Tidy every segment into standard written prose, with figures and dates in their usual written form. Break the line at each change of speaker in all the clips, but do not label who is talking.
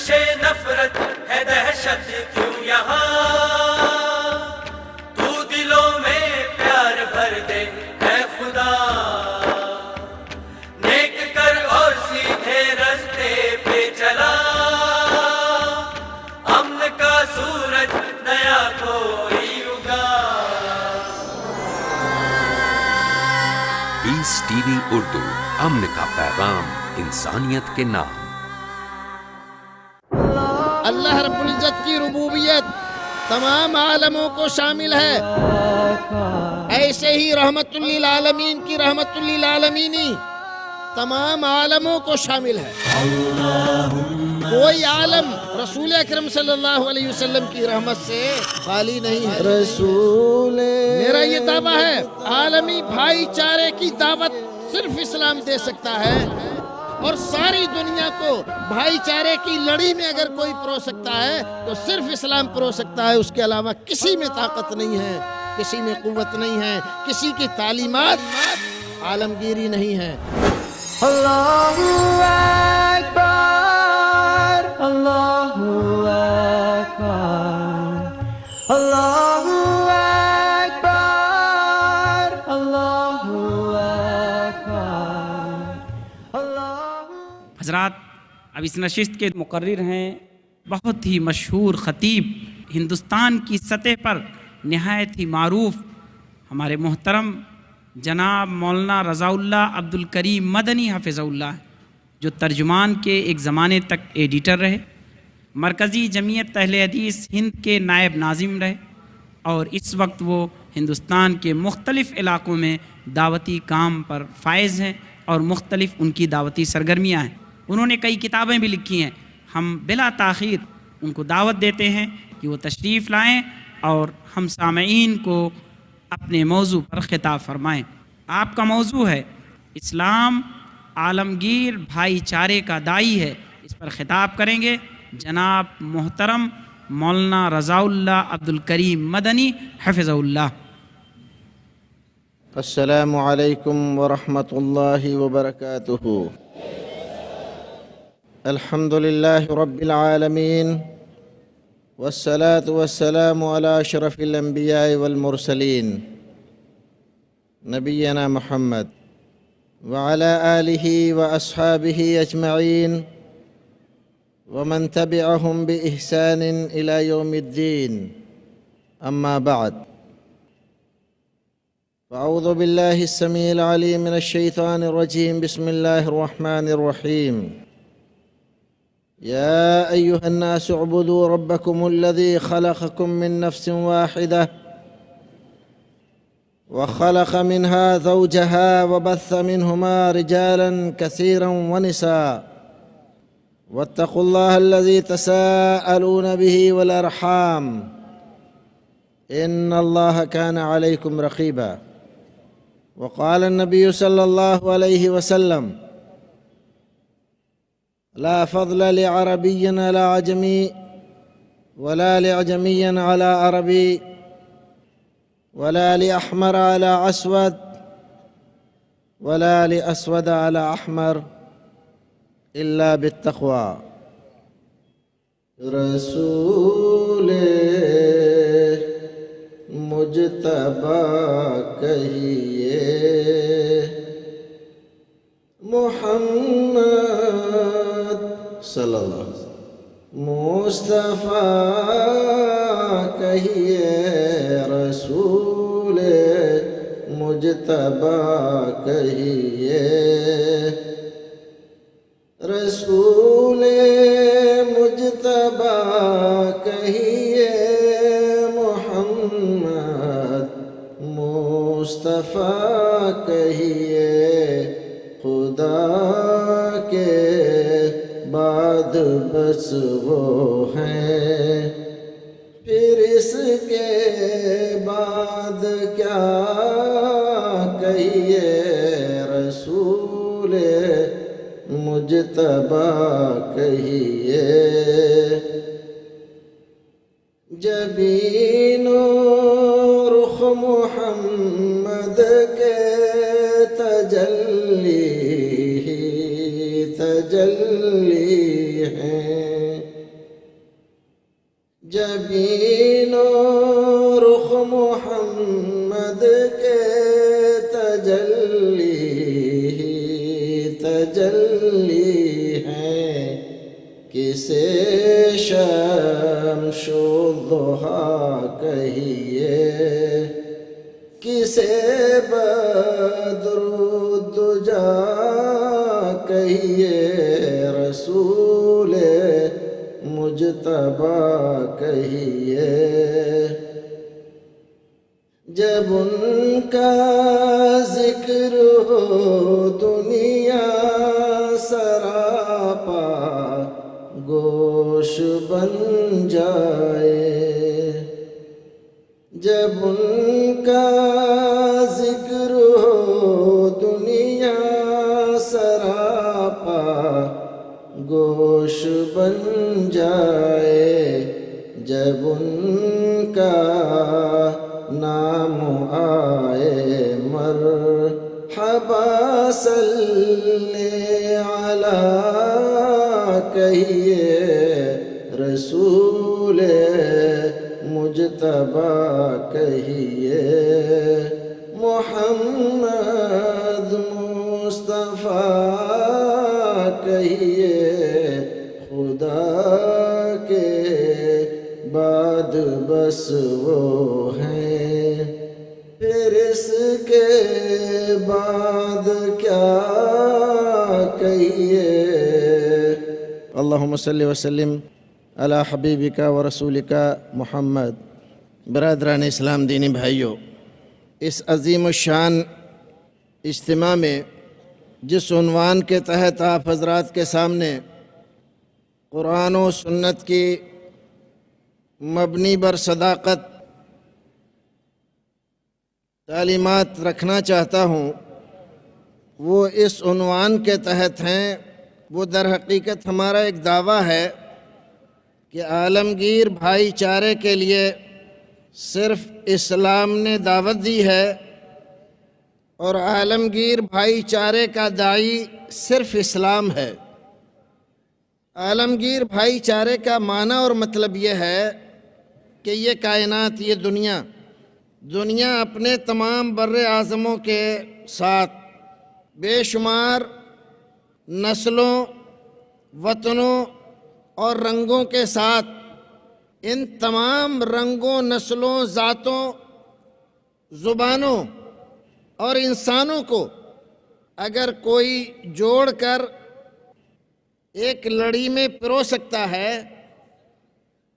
جوشش نفرت ہے دہشت کیوں یہاں، تو دلوں میں پیار بھر دے اے خدا، نیک کر اور سیدھے رستے پہ چلا، امن کا سورج نیا کوئی اگا۔
پیس ٹی وی اردو، امن کا پیغام انسانیت کے نام۔
اللہ رب العزت کی ربوبیت تمام عالموں کو شامل ہے، ایسے ہی رحمت للعالمین کی رحمت للعالمینی تمام عالموں کو شامل ہے۔ کوئی عالم رسول اکرم صلی اللہ علیہ وسلم کی رحمت سے خالی نہیں ہے۔ میرا یہ دعویٰ ہے، عالمی بھائی چارے کی دعوت صرف اسلام دے سکتا ہے، اور ساری دنیا کو بھائی چارے کی لڑی میں اگر کوئی پرو سکتا ہے تو صرف اسلام پرو سکتا ہے، اس کے علاوہ کسی میں طاقت نہیں ہے، کسی میں قوت نہیں ہے، کسی کی تعلیمات عالمگیری نہیں ہے۔
اللہ اکبر، اللہ اکبر، اللہ اکبر، اللہ اکبر۔
حضرات، اب اس نشست کے مقرر ہیں بہت ہی مشہور خطیب، ہندوستان کی سطح پر نہایت ہی معروف، ہمارے محترم جناب مولانا رضا اللہ عبد الکریم مدنی حفظہ اللہ، جو ترجمان کے ایک زمانے تک ایڈیٹر رہے، مرکزی جمعیت اہل حدیث ہند کے نائب ناظم رہے، اور اس وقت وہ ہندوستان کے مختلف علاقوں میں دعوتی کام پر فائز ہیں اور مختلف ان کی دعوتی سرگرمیاں ہیں۔ انہوں نے کئی کتابیں بھی لکھی ہیں۔ ہم بلا تاخیر ان کو دعوت دیتے ہیں کہ وہ تشریف لائیں اور ہم سامعین کو اپنے موضوع پر خطاب فرمائیں۔ آپ کا موضوع ہے اسلام عالمگیر بھائی چارے کا داعی ہے، اس پر خطاب کریں گے جناب محترم مولانا رضا اللہ عبد الکریم مدنی حفظہ اللہ۔
السلام علیکم ورحمۃ اللہ وبرکاتہ۔ الحمد للہ رب العالمین، والصلاة والسلام على اشرف الانبیاء والمرسلین، نبینا محمد وعلى آلہ واصحابہ اجمعین، ومن تبعهم بإحسان إلى يوم الدين، أما بعد، فأعوذ بالله السميع العليم من الشيطان الرجيم، بسم الله الرحمن الرحيم، يا أيها الناس اعبدوا ربكم الذي خلقكم من نفس واحدة وخلق منها زوجها وبث منهما رجالا كثيرا ونساء، واتقوا الله الذي تساءلون به والأرحام إن الله كان عليكم رقيبا، وقال النبي صلى الله عليه وسلم لا فضل لعربي على عجمي ولا لعجمي على عربي ولا لأحمر على أسود ولا لأسود على أحمر إلا بالتقوى۔ رسول مجتبی کہیے، محمد صلی اللہ علیہ وسلم مصطفیٰ کہیے، رسول مجتبی کہیے، رسول مجتبی کہیے، محمد مصطفیٰ کہیے، خدا کے بعد بس وہ ہیں، پھر اس کے بعد کیا کہیے، رسول مجتبی کہیے، جبین و رخ محمد کے تجلی
تجلی ہیں، جبین و رخ محمد کے تجلی ہی تجلی ہیں، کسے شمس الضحیٰ کہیے، کسے بدر الدجا کہیے، رسول مجتبیٰ کہیے، جب ان کا ذکر ہو دنیا سراپا گوش بن جائے، جب ان کا ذکر ہو دنیا سراپا گوش بن جائے، جب ان کا نام آئے مرحبا صلی علی کہیے، رسول مجتبیٰ کہیے، محمد مصطفیٰ کہیے، خدا کے بعد بس وہ ہیں، پھر اس کے بعد کیا کہیے۔ اللہم صلی وسلم علی حبیبک و رسولک محمد۔ برادران اسلام، دینی بھائیوں، اس عظیم الشان اجتماع میں جس عنوان کے تحت آپ حضرات کے سامنے قرآن و سنت کی مبنی بر صداقت تعلیمات رکھنا چاہتا ہوں، وہ اس عنوان کے تحت ہیں۔ وہ در حقیقت ہمارا ایک دعویٰ ہے کہ عالمگیر بھائی چارے کے لیے صرف اسلام نے دعوت دی ہے، اور عالمگیر بھائی چارے کا داعی صرف اسلام ہے۔ عالمگیر بھائی چارے کا معنی اور مطلب یہ ہے کہ یہ کائنات، یہ دنیا اپنے تمام بر اعظموں کے ساتھ بے شمار نسلوں، وطنوں اور رنگوں کے ساتھ، ان تمام رنگوں، نسلوں، ذاتوں، زبانوں اور انسانوں کو اگر کوئی جوڑ کر ایک لڑی میں پرو سکتا ہے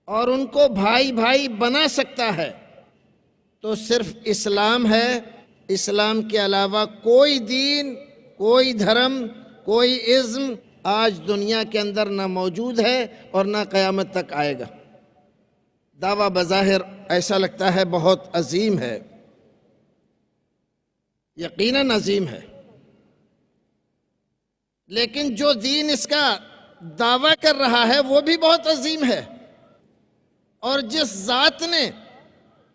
اور ان کو بھائی بھائی بنا سکتا ہے تو صرف اسلام ہے۔ اسلام کے علاوہ کوئی دین، کوئی دھرم، کوئی ازم آج دنیا کے اندر نہ موجود ہے اور نہ قیامت تک آئے گا۔ دعویٰ بظاہر ایسا لگتا ہے بہت عظیم ہے، یقیناً عظیم ہے، لیکن جو دین اس کا دعویٰ کر رہا ہے وہ بھی بہت عظیم ہے، اور جس ذات نے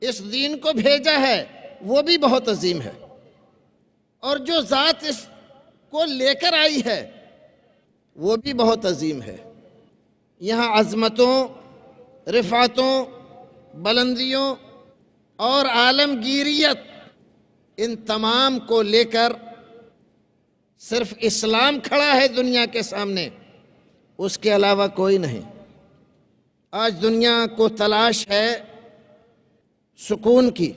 اس دین کو بھیجا ہے وہ بھی بہت عظیم ہے، اور جو ذات اس کو لے کر آئی ہے وہ بھی بہت عظیم ہے۔ یہاں عظمتوں، رفعتوں، بلندیوں اور عالمگیریت، ان تمام کو لے کر صرف اسلام کھڑا ہے دنیا کے سامنے، اس کے علاوہ کوئی نہیں۔ آج دنیا کو تلاش ہے سکون کی،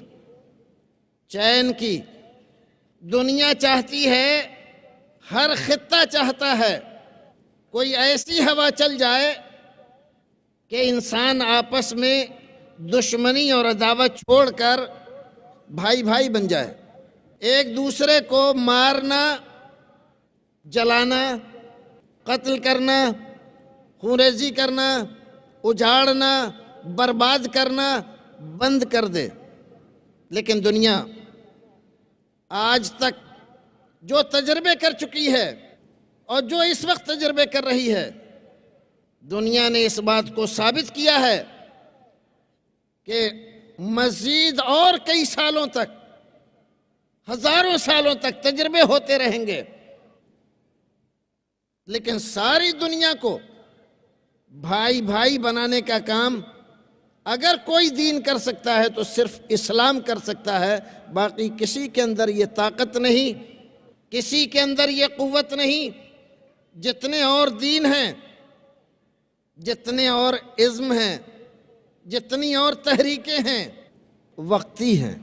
چین کی۔ دنیا چاہتی ہے، ہر خطہ چاہتا ہے کوئی ایسی ہوا چل جائے کہ انسان آپس میں دشمنی اور عداوت چھوڑ کر بھائی بھائی بن جائے، ایک دوسرے کو مارنا، جلانا، قتل کرنا، خونریزی کرنا، اجاڑنا، برباد کرنا بند کر دے۔ لیکن دنیا آج تک جو تجربے کر چکی ہے اور جو اس وقت تجربے کر رہی ہے، دنیا نے اس بات کو ثابت کیا ہے کہ مزید اور کئی سالوں تک، ہزاروں سالوں تک تجربے ہوتے رہیں گے، لیکن ساری دنیا کو بھائی بھائی بنانے کا کام اگر کوئی دین کر سکتا ہے تو صرف اسلام کر سکتا ہے. باقی کسی کے اندر یہ طاقت نہیں، کسی کے اندر یہ قوت نہیں. جتنے اور دین ہیں، جتنے اور عزم ہیں، جتنی اور تحریکیں ہیں، وقتی ہیں،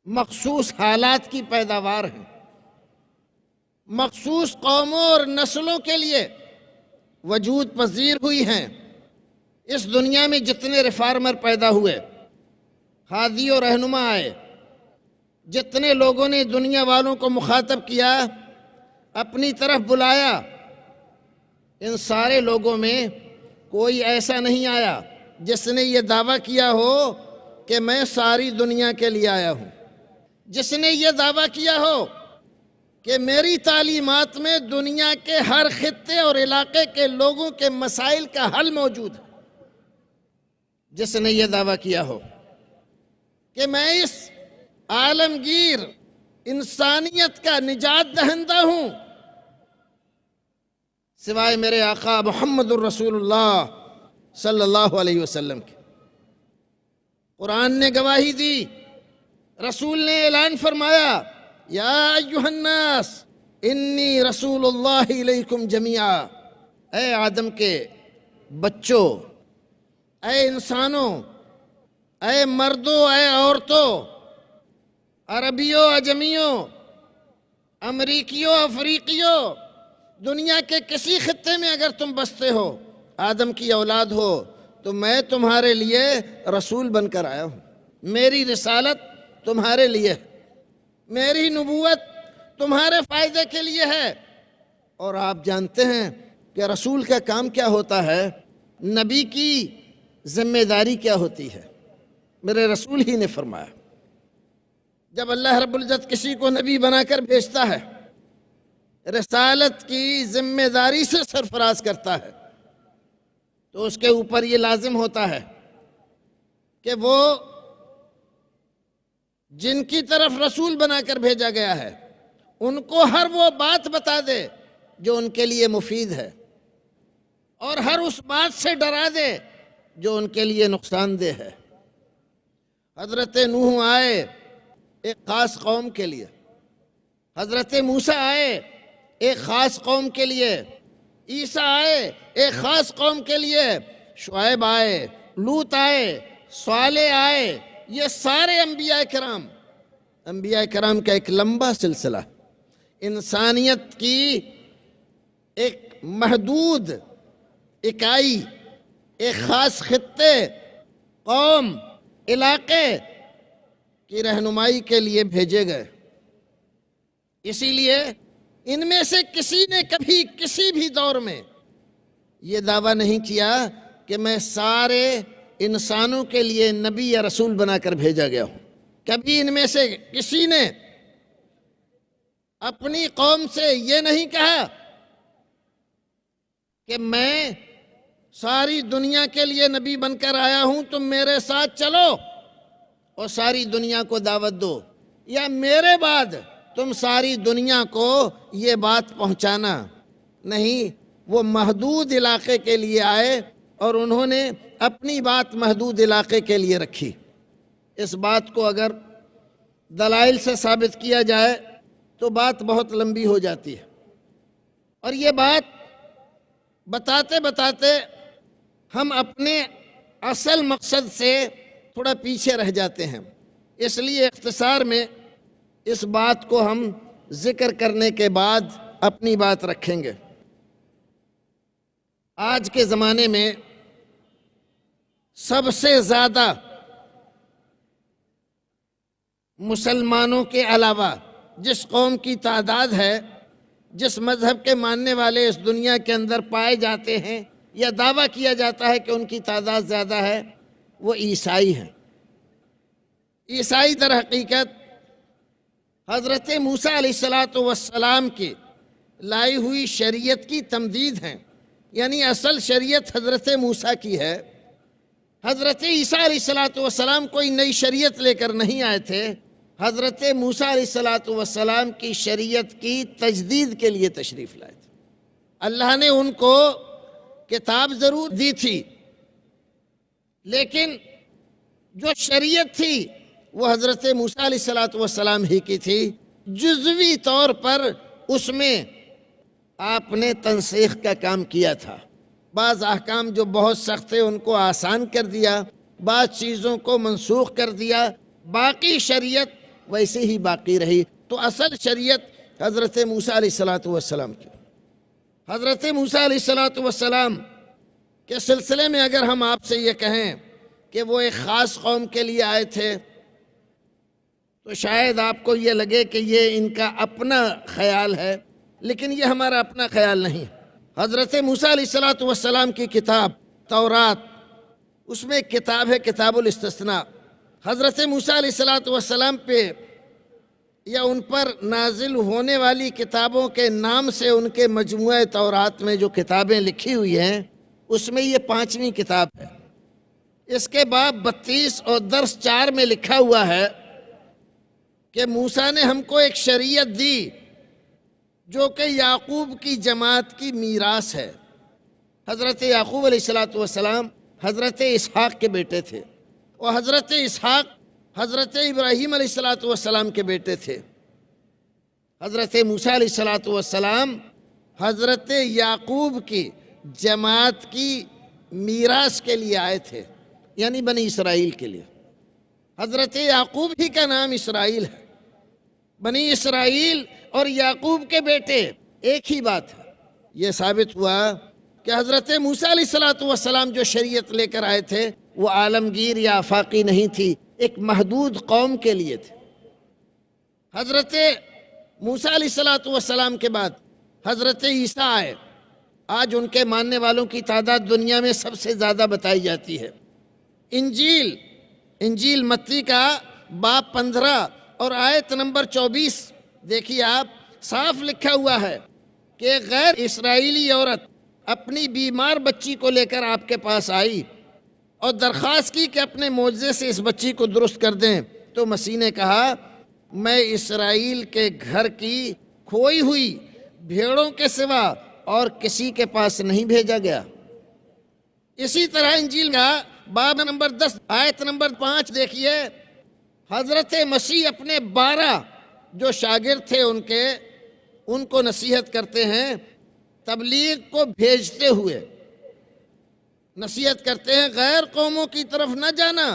مخصوص حالات کی پیداوار ہیں، مخصوص قوموں اور نسلوں کے لیے وجود پذیر ہوئی ہیں. اس دنیا میں جتنے ریفارمر پیدا ہوئے، ہادی و رہنما آئے، جتنے لوگوں نے دنیا والوں کو مخاطب کیا، اپنی طرف بلایا، ان سارے لوگوں میں کوئی ایسا نہیں آیا جس نے یہ دعویٰ کیا ہو کہ میں ساری دنیا کے لیے آیا ہوں، جس نے یہ دعویٰ کیا ہو کہ میری تعلیمات میں دنیا کے ہر خطے اور علاقے کے لوگوں کے مسائل کا حل موجود ہے، جس نے یہ دعویٰ کیا ہو کہ میں اس عالمگیر انسانیت کا نجات دہندہ ہوں، سوائے میرے آقا محمد الرسول اللہ صلی اللہ علیہ وسلم کے. قرآن نے گواہی دی، رسول نے اعلان فرمایا، یا ایھا الناس انی رسول اللہ الیکم جمیعا. اے آدم کے بچوں، اے انسانوں، اے مردوں، اے عورتوں، عربیوں، عجمیوں، امریکیوں، افریقیوں، دنیا کے کسی خطے میں اگر تم بستے ہو، آدم کی اولاد ہو، تو میں تمہارے لیے رسول بن کر آیا ہوں. میری رسالت تمہارے لیے ہے، میری نبوت تمہارے فائدے کے لیے ہے. اور آپ جانتے ہیں کہ رسول کا کام کیا ہوتا ہے، نبی کی ذمہ داری کیا ہوتی ہے. میرے رسول ہی نے فرمایا، جب اللہ رب العزت کسی کو نبی بنا کر بھیجتا ہے، رسالت کی ذمہ داری سے سرفراز کرتا ہے، تو اس کے اوپر یہ لازم ہوتا ہے کہ وہ جن کی طرف رسول بنا کر بھیجا گیا ہے ان کو ہر وہ بات بتا دے جو ان کے لیے مفید ہے، اور ہر اس بات سے ڈرا دے جو ان کے لیے نقصان دہ ہے. حضرت نوح آئے ایک خاص قوم کے لیے، حضرت موسیٰ آئے ایک خاص قوم کے لیے، عیسیٰ آئے ایک خاص قوم کے لیے، شعیب آئے، لوط آئے، صالح آئے. یہ سارے انبیاء کرام کا ایک لمبا سلسلہ، انسانیت کی ایک محدود اکائی، ایک خاص خطے، قوم، علاقے کی رہنمائی کے لیے بھیجے گئے. اسی لیے ان میں سے کسی نے کبھی کسی بھی دور میں یہ دعویٰ نہیں کیا کہ میں سارے انسانوں کے لیے نبی یا رسول بنا کر بھیجا گیا ہوں. کبھی ان میں سے کسی نے اپنی قوم سے یہ نہیں کہا کہ میں ساری دنیا کے لیے نبی بن کر آیا ہوں، تم میرے ساتھ چلو اور ساری دنیا کو دعوت دو، یا میرے بعد تم ساری دنیا کو یہ بات پہنچانا. نہیں، وہ محدود علاقے کے لیے آئے اور انہوں نے اپنی بات محدود علاقے کے لیے رکھی. اس بات کو اگر دلائل سے ثابت کیا جائے تو بات بہت لمبی ہو جاتی ہے، اور یہ بات بتاتے بتاتے ہم اپنے اصل مقصد سے تھوڑا پیچھے رہ جاتے ہیں. اس لیے اختصار میں اس بات کو ہم ذکر کرنے کے بعد اپنی بات رکھیں گے. آج کے زمانے میں سب سے زیادہ مسلمانوں کے علاوہ جس قوم کی تعداد ہے، جس مذہب کے ماننے والے اس دنیا کے اندر پائے جاتے ہیں یا دعویٰ کیا جاتا ہے کہ ان کی تعداد زیادہ ہے، وہ عیسائی ہیں. عیسائی در حقیقت حضرت موسیٰ علیہ السلام کی لائی ہوئی شریعت کی تمدید ہیں، یعنی اصل شریعت حضرت موسیٰ کی ہے. حضرت عیسیٰ علیہ السلام کوئی نئی شریعت لے کر نہیں آئے تھے، حضرت موسیٰ علیہ السلام کی شریعت کی تجدید کے لیے تشریف لائے تھے۔ اللہ نے ان کو کتاب ضرور دی تھی، لیکن جو شریعت تھی وہ حضرت موسیٰ علیہ السلام ہی کی تھی۔ جزوی طور پر اس میں آپ نے تنسیخ کا کام کیا تھا۔ بعض احکام جو بہت سخت تھے ان کو آسان کر دیا، بعض چیزوں کو منسوخ کر دیا، باقی شریعت ویسے ہی باقی رہی۔ تو اصل شریعت حضرت موسیٰ علیہ السلام کی۔ حضرت موسیٰ علیہ السلام کے سلسلے میں اگر ہم آپ سے یہ کہیں کہ وہ ایک خاص قوم کے لیے آئے تھے تو شاید آپ کو یہ لگے کہ یہ ان کا اپنا خیال ہے، لیکن یہ ہمارا اپنا خیال نہیں۔ حضرت موسیٰ علیہ السلام کی کتاب تورات، اس میں ایک کتاب ہے کتاب الاستثناء۔ حضرت موسیٰ علیہ السلام پہ یا ان پر نازل ہونے والی کتابوں کے نام سے ان کے مجموعہ تورات میں جو کتابیں لکھی ہوئی ہیں اس میں یہ 5ویں کتاب ہے۔ اس کے بعد 32 اور درس 4 میں لکھا ہوا ہے کہ موسیٰ نے ہم کو ایک شریعت دی جو کہ یعقوب کی جماعت کی میراث ہے۔ حضرت یعقوب علیہ السلام حضرت اسحاق کے بیٹے تھے، اور حضرت اسحاق حضرت ابراہیم علیہ السلام کے بیٹے تھے۔ حضرت موسیٰ علیہ السلام حضرت یعقوب کی جماعت کی میراث کے لیے آئے تھے، یعنی بنی اسرائیل کے لیے۔ حضرت یعقوب ہی کا نام اسرائیل ہے۔ بنی اسرائیل اور یعقوب کے بیٹے ایک ہی بات ہے۔ یہ ثابت ہوا کہ حضرت موسیٰ علیہ السلام جو شریعت لے کر آئے تھے وہ عالمگیر یا آفاقی نہیں تھی، ایک محدود قوم کے لیے تھے۔ حضرت موسیٰ علیہ السلام کے بعد حضرت عیسیٰ آئے۔ آج ان کے ماننے والوں کی تعداد دنیا میں سب سے زیادہ بتائی جاتی ہے۔ انجیل متی کا باب 15 اور آیت نمبر 24 دیکھیے آپ، صاف لکھا ہوا ہے کہ غیر اسرائیلی عورت اپنی بیمار بچی کو لے کر آپ کے پاس آئی اور درخواست کی کہ اپنے معجزے سے اس بچی کو درست کر دیں، تو مسیح نے کہا میں اسرائیل کے گھر کی کھوئی ہوئی بھیڑوں کے سوا اور کسی کے پاس نہیں بھیجا گیا۔ اسی طرح انجیل کا باب نمبر 10 آیت نمبر 5 دیکھیے، حضرت مسیح اپنے 12 جو شاگرد تھے ان کو نصیحت کرتے ہیں، تبلیغ کو بھیجتے ہوئے نصیحت کرتے ہیں غیر قوموں کی طرف نہ جانا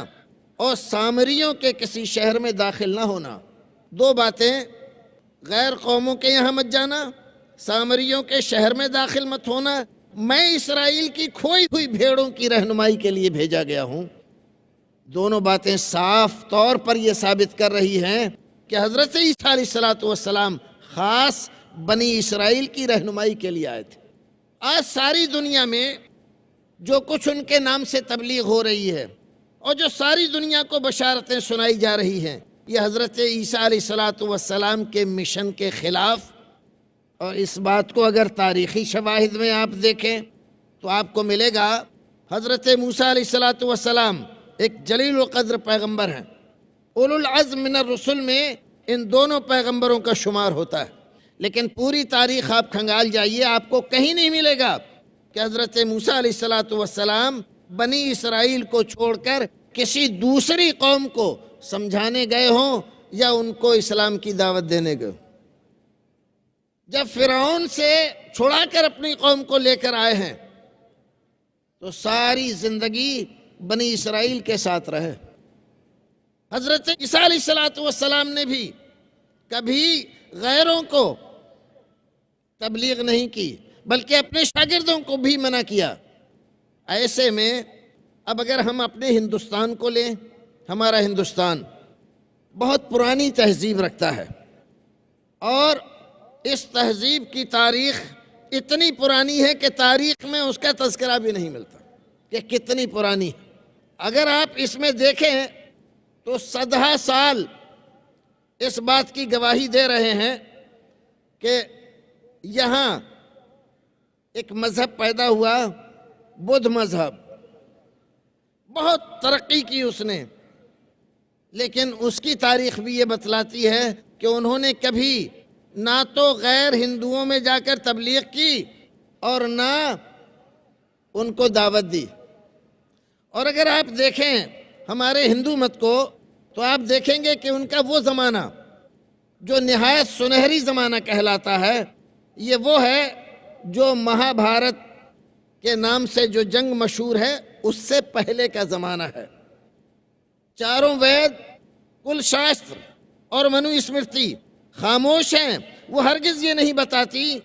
اور سامریوں کے کسی شہر میں داخل نہ ہونا۔ 2 باتیں، غیر قوموں کے یہاں مت جانا، سامریوں کے شہر میں داخل مت ہونا۔ میں اسرائیل کی کھوئی ہوئی بھیڑوں کی رہنمائی کے لیے بھیجا گیا ہوں۔ دونوں باتیں صاف طور پر یہ ثابت کر رہی ہیں کہ حضرت عیسیٰ علیہ السلام خاص بنی اسرائیل کی رہنمائی کے لیے آئے تھے۔ آج ساری دنیا میں جو کچھ ان کے نام سے تبلیغ ہو رہی ہے اور جو ساری دنیا کو بشارتیں سنائی جا رہی ہیں، یہ حضرت عیسیٰ علیہ السلام کے مشن کے خلاف۔ اور اس بات کو اگر تاریخی شواہد میں آپ دیکھیں تو آپ کو ملے گا حضرت موسیٰ علیہ السلام ایک جلیل القدر پیغمبر ہیں، اولو العزم من الرسل میں ان دونوں پیغمبروں کا شمار ہوتا ہے، لیکن پوری تاریخ آپ کھنگال جائیے، آپ کو کہیں نہیں ملے گا کہ حضرت موسیٰ علیہ السلام بنی اسرائیل کو چھوڑ کر کسی دوسری قوم کو سمجھانے گئے ہوں یا ان کو اسلام کی دعوت دینے گئے۔ جب فرعون سے چھڑا کر اپنی قوم کو لے کر آئے ہیں تو ساری زندگی بنی اسرائیل کے ساتھ رہے۔ حضرت عیسیٰ علیہ السلام نے بھی کبھی غیروں کو تبلیغ نہیں کی بلکہ اپنے شاگردوں کو بھی منع کیا۔ ایسے میں اب اگر ہم اپنے ہندوستان کو لیں، ہمارا ہندوستان بہت پرانی تہذیب رکھتا ہے، اور اس تہذیب کی تاریخ اتنی پرانی ہے کہ تاریخ میں اس کا تذکرہ بھی نہیں ملتا کہ کتنی پرانی ہے۔ اگر آپ اس میں دیکھیں تو 100 سال اس بات کی گواہی دے رہے ہیں کہ یہاں ایک مذہب پیدا ہوا، بدھ مذہب، بہت ترقی کی اس نے، لیکن اس کی تاریخ بھی یہ بتلاتی ہے کہ انہوں نے کبھی نہ تو غیر ہندوؤں میں جا کر تبلیغ کی اور نہ ان کو دعوت دی۔ اور اگر آپ دیکھیں ہمارے ہندو مت کو تو آپ دیکھیں گے کہ ان کا وہ زمانہ جو نہایت سنہری زمانہ کہلاتا ہے، یہ وہ ہے جو مہابھارت کے نام سے جو جنگ مشہور ہے اس سے پہلے کا زمانہ ہے۔ چاروں وید، کل شاستر اور منو اسمرتی خاموش ہیں، وہ ہرگز یہ نہیں بتاتی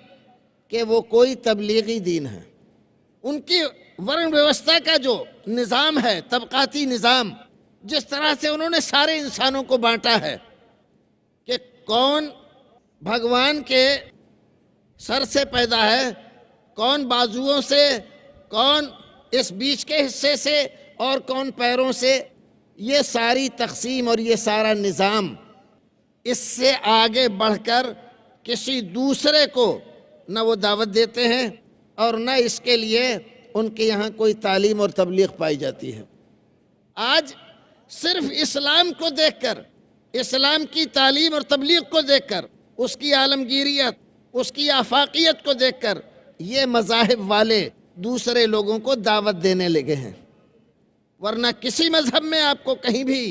کہ وہ کوئی تبلیغی دین ہے۔ ان کی ورن ویوستھا کا جو نظام ہے، طبقاتی نظام، جس طرح سے انہوں نے سارے انسانوں کو بانٹا ہے کہ کون بھگوان کے سر سے پیدا ہے، کون بازوؤں سے، کون اس بیچ کے حصے سے اور کون پیروں سے، یہ ساری تقسیم اور یہ سارا نظام، اس سے آگے بڑھ کر کسی دوسرے کو نہ وہ دعوت دیتے ہیں اور نہ اس کے لیے ان کے یہاں کوئی تعلیم اور تبلیغ پائی جاتی ہے۔ آج صرف اسلام کو دیکھ کر، اسلام کی تعلیم اور تبلیغ کو دیکھ کر، اس کی عالمگیریت، اس کی آفاقیت کو دیکھ کر یہ مذاہب والے دوسرے لوگوں کو دعوت دینے لگے ہیں، ورنہ کسی مذہب میں آپ کو کہیں بھی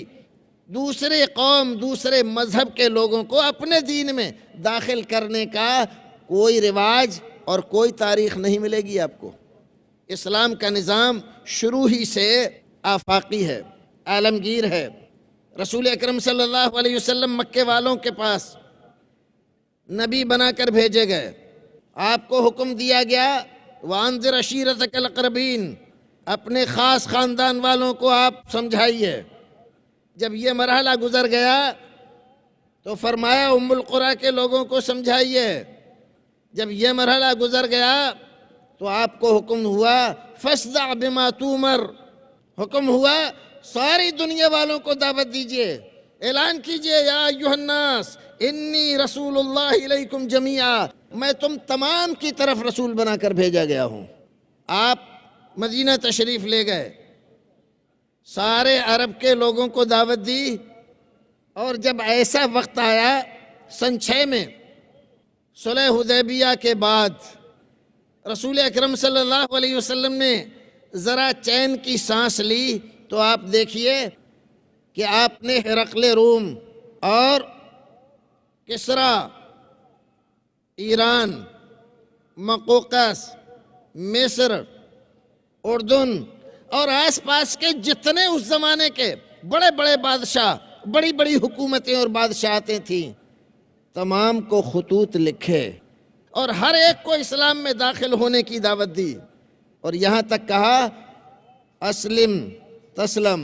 دوسرے قوم، دوسرے مذہب کے لوگوں کو اپنے دین میں داخل کرنے کا کوئی رواج اور کوئی تاریخ نہیں ملے گی آپ کو۔ اسلام کا نظام شروع ہی سے آفاقی ہے، عالمگیر ہے۔ رسول اکرم صلی اللہ علیہ وسلم مکے والوں کے پاس نبی بنا کر بھیجے گئے، آپ کو حکم دیا گیا وَأَنذِرْ عَشِيرَتَكَ الْأَقْرَبِينَ، اپنے خاص خاندان والوں کو آپ سمجھائیے۔ جب یہ مرحلہ گزر گیا تو فرمایا ام القریٰ کے لوگوں کو سمجھائیے۔ جب یہ مرحلہ گزر گیا تو آپ کو حکم ہوا فَاصْدَعْ بِمَا تُؤْمَرْ، حکم ہوا ساری دنیا والوں کو دعوت دیجئے، اعلان کیجئے یا ایھا الناس انی رسول اللہ الیکم جمیعا، میں تم تمام کی طرف رسول بنا کر بھیجا گیا ہوں۔ آپ مدینہ تشریف لے گئے، سارے عرب کے لوگوں کو دعوت دی، اور جب ایسا وقت آیا سن 6 میں صلح حدیبیہ کے بعد رسول اکرم صلی اللہ علیہ وسلم نے ذرا چین کی سانس لی تو آپ دیکھیے کہ آپ نے ہرقل روم اور کسرا ایران، مقوقس، مصر، اردن اور آس پاس کے جتنے اس زمانے کے بڑے بڑے بادشاہ، بڑی بڑی حکومتیں اور بادشاہتیں تھیں، تمام کو خطوط لکھے اور ہر ایک کو اسلام میں داخل ہونے کی دعوت دی، اور یہاں تک کہا اسلم تسلم،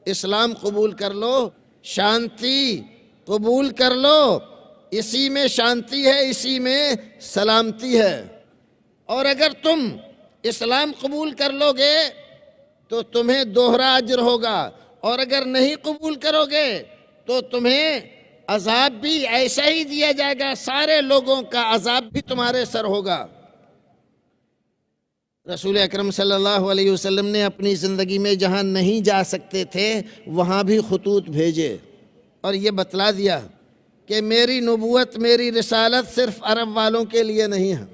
اسلام قبول کر لو، شانتی قبول کر لو، اسی میں شانتی ہے، اسی میں سلامتی ہے، اور اگر تم اسلام قبول کر لو گے تو تمہیں دوہرا اجر ہوگا، اور اگر نہیں قبول کرو گے تو تمہیں عذاب بھی ایسا ہی دیا جائے گا، سارے لوگوں کا عذاب بھی تمہارے سر ہوگا۔ رسول اکرم صلی اللہ علیہ وسلم نے اپنی زندگی میں جہاں نہیں جا سکتے تھے وہاں بھی خطوط بھیجے اور یہ بتلا دیا کہ میری نبوت، میری رسالت صرف عرب والوں کے لیے نہیں ہے،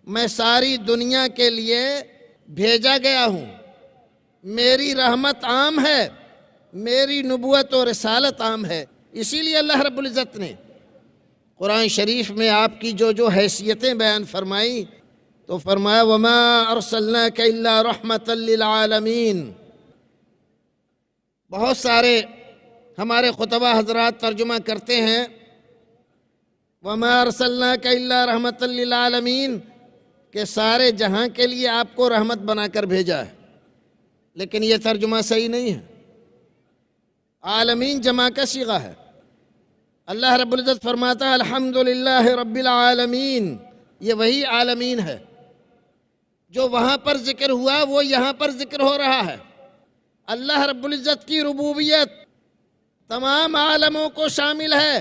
میں ساری دنیا کے لیے بھیجا گیا ہوں، میری رحمت عام ہے، میری نبوت و رسالت عام ہے۔ اسی لیے اللہ رب العزت نے قرآن شریف میں آپ کی جو حیثیتیں بیان فرمائی تو فرمایا وَمَا أَرْسَلْنَاكَ إِلَّا رَحْمَةً لِّلْعَالَمِينَ۔ بہت سارے ہمارے خطبہ حضرات ترجمہ کرتے ہیں وَمَا أَرْسَلْنَاكَ إِلَّا رَحْمَةً لِّلْعَالَمِينَ، کہ سارے جہاں کے لیے آپ کو رحمت بنا کر بھیجا ہے، لیکن یہ ترجمہ صحیح نہیں ہے۔ عالمین جمع کا صیغہ ہے۔ اللہ رب العزت فرماتا ہے الحمدللہ رب العالمین، یہ وہی عالمین ہے جو وہاں پر ذکر ہوا وہ یہاں پر ذکر ہو رہا ہے۔ اللہ رب العزت کی ربوبیت تمام عالموں کو شامل ہے،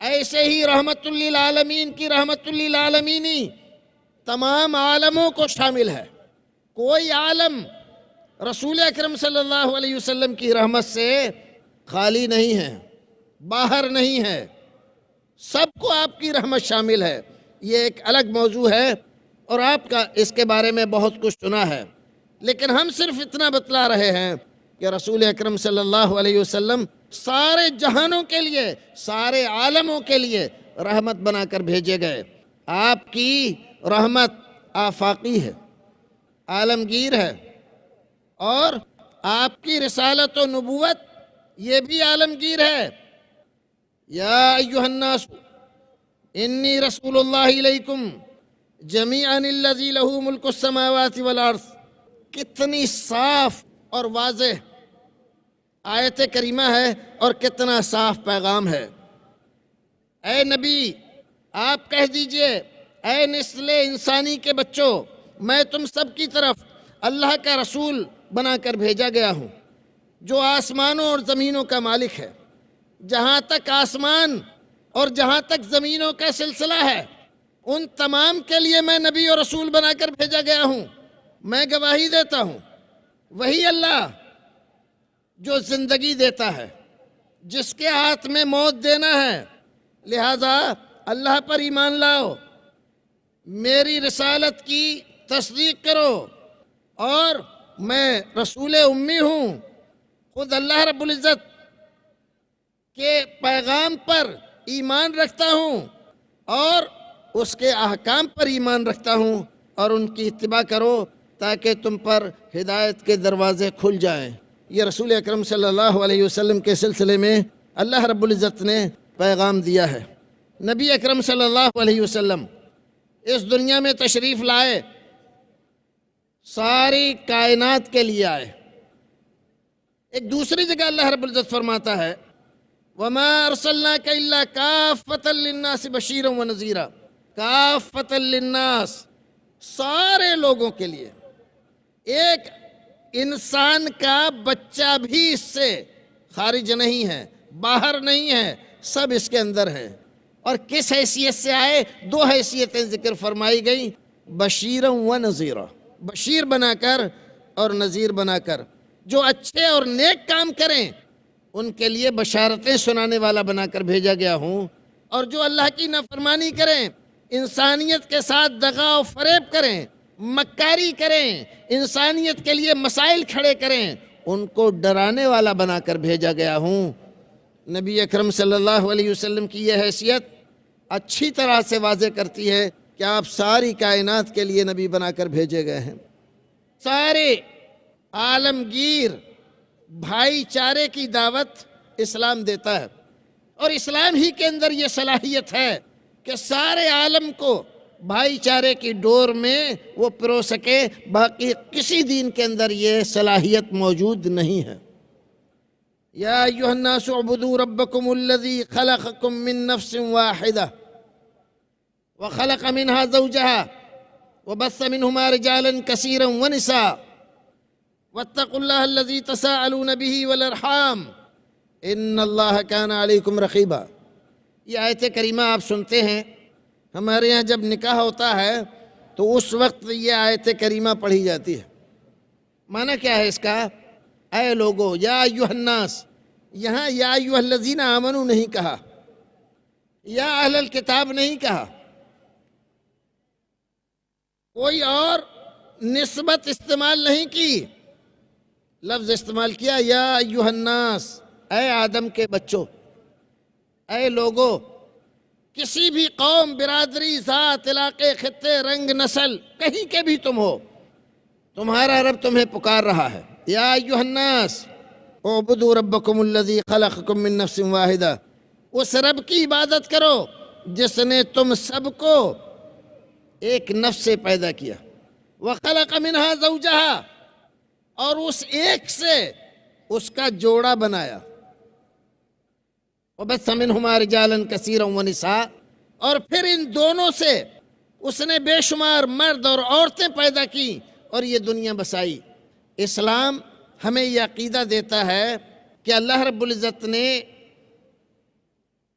ایسے ہی رحمت للعالمین کی رحمت للعالمینی تمام عالموں کو شامل ہے۔ کوئی عالم رسول اکرم صلی اللہ علیہ وسلم کی رحمت سے خالی نہیں ہے، باہر نہیں ہے، سب کو آپ کی رحمت شامل ہے۔ یہ ایک الگ موضوع ہے اور آپ کا اس کے بارے میں بہت کچھ سنا ہے، لیکن ہم صرف اتنا بتلا رہے ہیں کہ رسول اکرم صلی اللہ علیہ وسلم سارے جہانوں کے لیے، سارے عالموں کے لیے رحمت بنا کر بھیجے گئے۔ آپ کی رحمت آفاقی ہے، عالمگیر ہے، اور آپ کی رسالت و نبوت یہ بھی عالمگیر ہے۔ یا ایھا الناس انی رسول اللہ الیکم جمیعا الذی لہ ملک السماوات والارض۔ کتنی صاف اور واضح آیت کریمہ ہے اور کتنا صاف پیغام ہے۔ اے نبی، آپ کہہ دیجئے، اے نسل انسانی کے بچوں، میں تم سب کی طرف اللہ کا رسول بنا کر بھیجا گیا ہوں، جو آسمانوں اور زمینوں کا مالک ہے۔ جہاں تک آسمان اور جہاں تک زمینوں کا سلسلہ ہے، ان تمام کے لیے میں نبی اور رسول بنا کر بھیجا گیا ہوں۔ میں گواہی دیتا ہوں، وہی اللہ جو زندگی دیتا ہے، جس کے ہاتھ میں موت دینا ہے، لہذا اللہ پر ایمان لاؤ، میری رسالت کی تصدیق کرو، اور میں رسول امی ہوں۔ خود اللہ رب العزت کے پیغام پر ایمان رکھتا ہوں اور اس کے احکام پر ایمان رکھتا ہوں، اور ان کی اتباع کرو تاکہ تم پر ہدایت کے دروازے کھل جائیں۔ یہ رسول اکرم صلی اللہ علیہ وسلم کے سلسلے میں اللہ رب العزت نے پیغام دیا ہے۔ نبی اکرم صلی اللہ علیہ وسلم اس دنیا میں تشریف لائے، ساری کائنات کے لیے آئے۔ ایک دوسری جگہ اللہ رب العزت فرماتا ہے وَمَا أَرْسَلْنَاكَ إِلَّا كَافَّةً لِلنَّاسِ بَشِيرًا وَنَذِيرًا۔ کافۃ للناس، سارے لوگوں کے لیے۔ ایک انسان کا بچہ بھی اس سے خارج نہیں ہے، باہر نہیں ہے، سب اس کے اندر ہے۔ اور کس حیثیت سے آئے؟ دو حیثیتیں ذکر فرمائی گئیں، بشیرا و نذیرا، بشیر بنا کر اور نذیر بنا کر۔ جو اچھے اور نیک کام کریں ان کے لیے بشارتیں سنانے والا بنا کر بھیجا گیا ہوں، اور جو اللہ کی نافرمانی کریں، انسانیت کے ساتھ دغا و فریب کریں، مکاری کریں، انسانیت کے لیے مسائل کھڑے کریں، ان کو ڈرانے والا بنا کر بھیجا گیا ہوں۔ نبی اکرم صلی اللہ علیہ وسلم کی یہ حیثیت اچھی طرح سے واضح کرتی ہے کہ آپ ساری کائنات کے لیے نبی بنا کر بھیجے گئے ہیں۔ سارے عالمگیر بھائی چارے کی دعوت اسلام دیتا ہے، اور اسلام ہی کے اندر یہ صلاحیت ہے کہ سارے عالم کو بھائی چارے کی ڈور میں وہ پرو سکے، باقی کسی دین کے اندر یہ صلاحیت موجود نہیں ہے۔ یا ایھا الناس اعبدوا ربکم الذی خلقکم من نفس واحدہ وخلق منها زوجها وبث منهما رجالا كثيرا ونساء واتقوا الله الذي تساءلون به والارحام ان اللہ كان علیکم رقیبا۔ یہ آیت کریمہ آپ سنتے ہیں، ہمارے یہاں جب نکاح ہوتا ہے تو اس وقت یہ آیت کریمہ پڑھی جاتی ہے۔ معنی کیا ہے اس کا؟ اے لوگو، یا ایھا الناس، یہاں یا ایھا الذین آمنوا نہیں کہا، یا اہل الکتاب نہیں کہا، کوئی اور نسبت استعمال نہیں کی، لفظ استعمال کیا یا ایھا الناس، اے آدم کے بچوں، اے لوگو۔ کسی بھی قوم، برادری، ذات، علاقے، خطے، رنگ، نسل، کہیں کے بھی تم ہو، تمہارا رب تمہیں پکار رہا ہے۔ یا ایھا الناس اعبدوا ربکم الذی خلقکم من نفس واحدہ، اس رب کی عبادت کرو جس نے تم سب کو ایک نفس سے پیدا کیا، وخلق منہا زوجہا، اور اس ایک سے اس کا جوڑا بنایا، وبث منہما رجالا کثیرا ونساء، اور پھر ان دونوں سے اس نے بے شمار مرد اور عورتیں پیدا کی اور یہ دنیا بسائی۔ اسلام ہمیں یہ عقیدہ دیتا ہے کہ اللہ رب العزت نے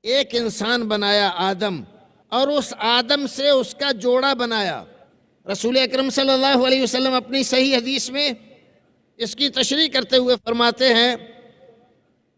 ایک انسان بنایا، آدم، اور اس آدم سے اس کا جوڑا بنایا۔ رسول اکرم صلی اللہ علیہ وسلم اپنی صحیح حدیث میں اس کی تشریح کرتے ہوئے فرماتے ہیں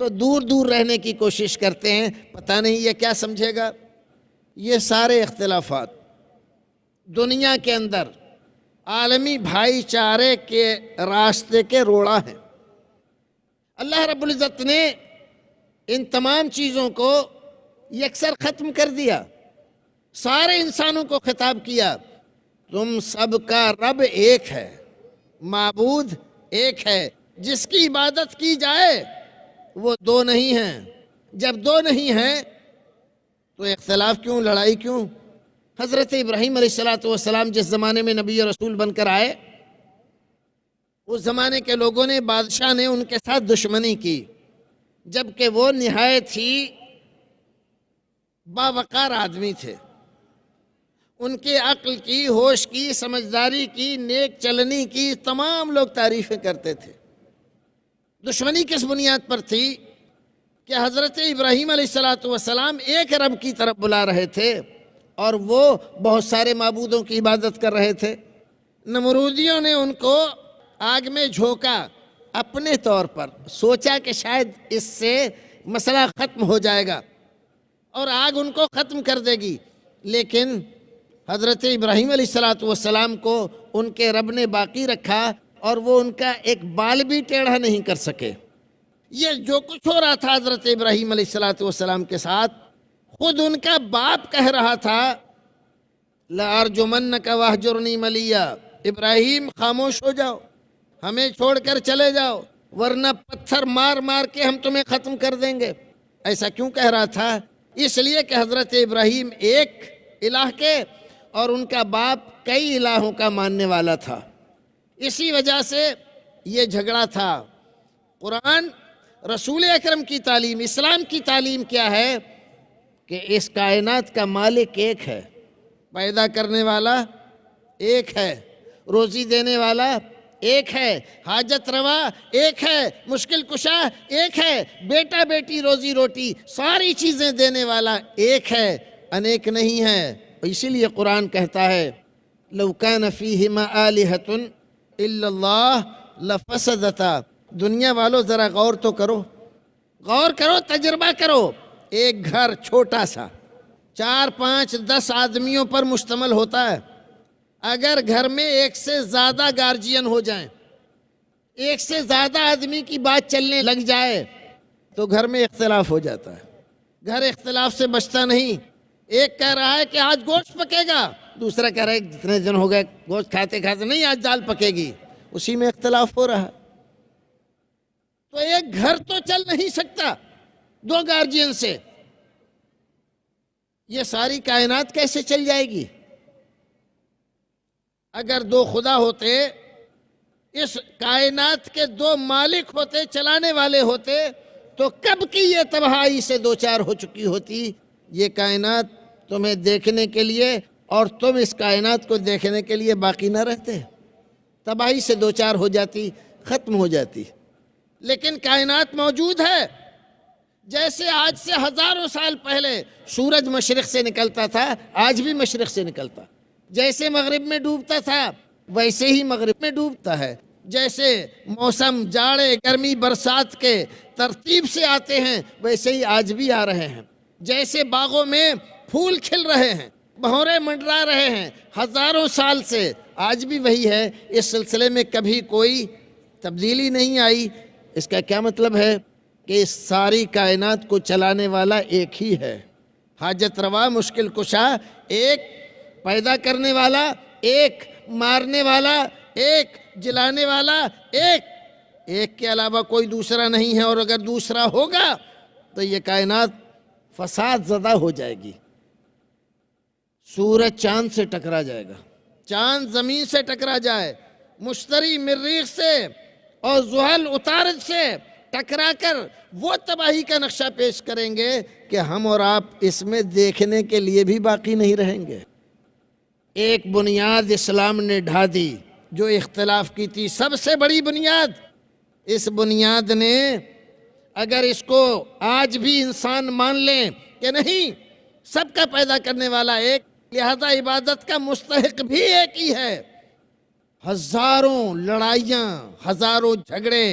تو دور دور رہنے کی کوشش کرتے ہیں، پتہ نہیں یہ کیا سمجھے گا۔ یہ سارے اختلافات دنیا کے اندر عالمی بھائی چارے کے راستے کے روڑا ہیں۔ اللہ رب العزت نے ان تمام چیزوں کو یکسر ختم کر دیا، سارے انسانوں کو خطاب کیا، تم سب کا رب ایک ہے، معبود ایک ہے، جس کی عبادت کی جائے وہ دو نہیں ہیں۔ جب دو نہیں ہیں تو اختلاف کیوں، لڑائی کیوں؟ حضرت ابراہیم علیہ السلام جس زمانے میں نبی رسول بن کر آئے، اس زمانے کے لوگوں نے، بادشاہ نے ان کے ساتھ دشمنی کی، جبکہ وہ نہایت ہی باوقار آدمی تھے۔ ان کے عقل کی، ہوش کی، سمجھداری کی، نیک چلنی کی تمام لوگ تعریفیں کرتے تھے۔ دشمنی کس بنیاد پر تھی کہ حضرت ابراہیم علیہ السلام ایک رب کی طرف بلا رہے تھے اور وہ بہت سارے معبودوں کی عبادت کر رہے تھے۔ نمرودیوں نے ان کو آگ میں جھونکا، اپنے طور پر سوچا کہ شاید اس سے مسئلہ ختم ہو جائے گا اور آگ ان کو ختم کر دے گی، لیکن حضرت ابراہیم علیہ السلام کو ان کے رب نے باقی رکھا اور وہ ان کا ایک بال بھی ٹیڑھا نہیں کر سکے۔ یہ جو کچھ ہو رہا تھا حضرت ابراہیم علیہ السلام کے ساتھ، خود ان کا باپ کہہ رہا تھا لَأَرْجُمَنَّكَ وَاهْجُرْنِي مَلِيًّا، ابراہیم خاموش ہو جاؤ، ہمیں چھوڑ کر چلے جاؤ، ورنہ پتھر مار مار کے ہم تمہیں ختم کر دیں گے۔ ایسا کیوں کہہ رہا تھا؟ اس لیے کہ حضرت ابراہیم ایک الہ کے اور ان کا باپ کئی الہوں کا ماننے والا تھا، اسی وجہ سے یہ جھگڑا تھا۔ قرآن، رسول اکرم کی تعلیم، اسلام کی تعلیم کیا ہے کہ اس کائنات کا مالک ایک ہے، پیدا کرنے والا ایک ہے، روزی دینے والا ایک ہے، حاجت روا ایک ہے، مشکل کشا ایک ہے، بیٹا بیٹی روزی روٹی ساری چیزیں دینے والا ایک ہے، انیک نہیں ہے۔ اسی لیے قرآن کہتا ہے لَوْ كَانَ فِيهِمَا آلِهَةٌ إِلَّا اللَّهُ لَفَسَدَتَا۔ دنیا والو ذرا غور تو کرو، غور کرو، تجربہ کرو۔ ایک گھر چھوٹا سا 4 5 10 آدمیوں پر مشتمل ہوتا ہے، اگر گھر میں ایک سے زیادہ گارجین ہو جائیں، ایک سے زیادہ آدمی کی بات چلنے لگ جائے تو گھر میں اختلاف ہو جاتا ہے۔ گھر اختلاف سے بچتا نہیں۔ ایک کہہ رہا ہے کہ آج گوشت پکے گا، دوسرا کہہ رہا ہے جتنے دن ہو گئے گوشت کھاتے کھاتے، نہیں آج دال پکے گی، اسی میں اختلاف ہو رہا ہے۔ تو ایک گھر تو چل نہیں سکتا 2 گارجین سے، یہ ساری کائنات کیسے چل جائے گی؟ اگر 2 خدا ہوتے، اس کائنات کے 2 مالک ہوتے، چلانے والے ہوتے، تو کب کی یہ تباہی سے 2 4 ہو چکی ہوتی۔ یہ کائنات تمہیں دیکھنے کے لیے اور تم اس کائنات کو دیکھنے کے لیے باقی نہ رہتے، تباہی سے 2 4 ہو جاتی، ختم ہو جاتی۔ لیکن کائنات موجود ہے۔ جیسے آج سے ہزاروں سال پہلے سورج مشرق سے نکلتا تھا، آج بھی مشرق سے نکلتا، جیسے مغرب میں ڈوبتا تھا ویسے ہی مغرب میں ڈوبتا ہے، جیسے موسم جاڑے گرمی برسات کے ترتیب سے آتے ہیں ویسے ہی آج بھی آ رہے ہیں، جیسے باغوں میں پھول کھل رہے ہیں، بہورے منڈرا رہے ہیں ہزاروں سال سے، آج بھی وہی ہے۔ اس سلسلے میں کبھی کوئی تبدیلی نہیں آئی۔ اس کا کیا مطلب ہے کہ اس ساری کائنات کو چلانے والا ایک ہی ہے، حاجت روا مشکل کشا ایک، پیدا کرنے والا ایک، مارنے والا ایک، جلانے والا ایک، ایک کے علاوہ کوئی دوسرا نہیں ہے۔ اور اگر دوسرا ہوگا تو یہ کائنات فساد زدہ ہو جائے گی۔ سورج چاند سے ٹکرا جائے گا، چاند زمین سے ٹکرا جائے، مشتری مریخ سے اور زحل عطارد سے ٹکرا کر وہ تباہی کا نقشہ پیش کریں گے کہ ہم اور آپ اس میں دیکھنے کے لیے بھی باقی نہیں رہیں گے۔ ایک بنیاد اسلام نے ڈھا دی جو اختلاف کی تھی، سب سے بڑی بنیاد۔ اس بنیاد نے اگر اس کو آج بھی انسان مان لیں کہ نہیں، سب کا پیدا کرنے والا ایک، لہذا عبادت کا مستحق بھی ایک ہی ہے، ہزاروں لڑائیاں، ہزاروں جھگڑے،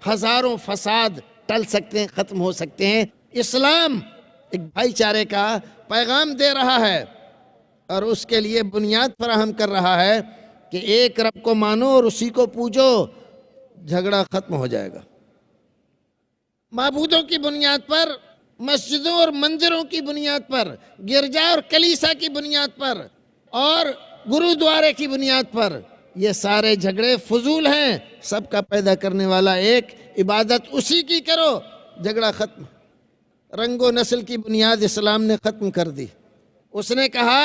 ہزاروں فساد ٹل سکتے ہیں، ختم ہو سکتے ہیں۔ اسلام ایک بھائی چارے کا پیغام دے رہا ہے اور اس کے لیے بنیاد فراہم کر رہا ہے کہ ایک رب کو مانو اور اسی کو پوجو، جھگڑا ختم ہو جائے گا۔ معبودوں کی بنیاد پر، مسجدوں اور مندروں کی بنیاد پر، گرجا اور کلیسا کی بنیاد پر اور گرودوارے کی بنیاد پر، یہ سارے جھگڑے فضول ہیں۔ سب کا پیدا کرنے والا ایک، عبادت اسی کی کرو، جھگڑا ختم۔ رنگ و نسل کی بنیاد اسلام نے ختم کر دی۔ اس نے کہا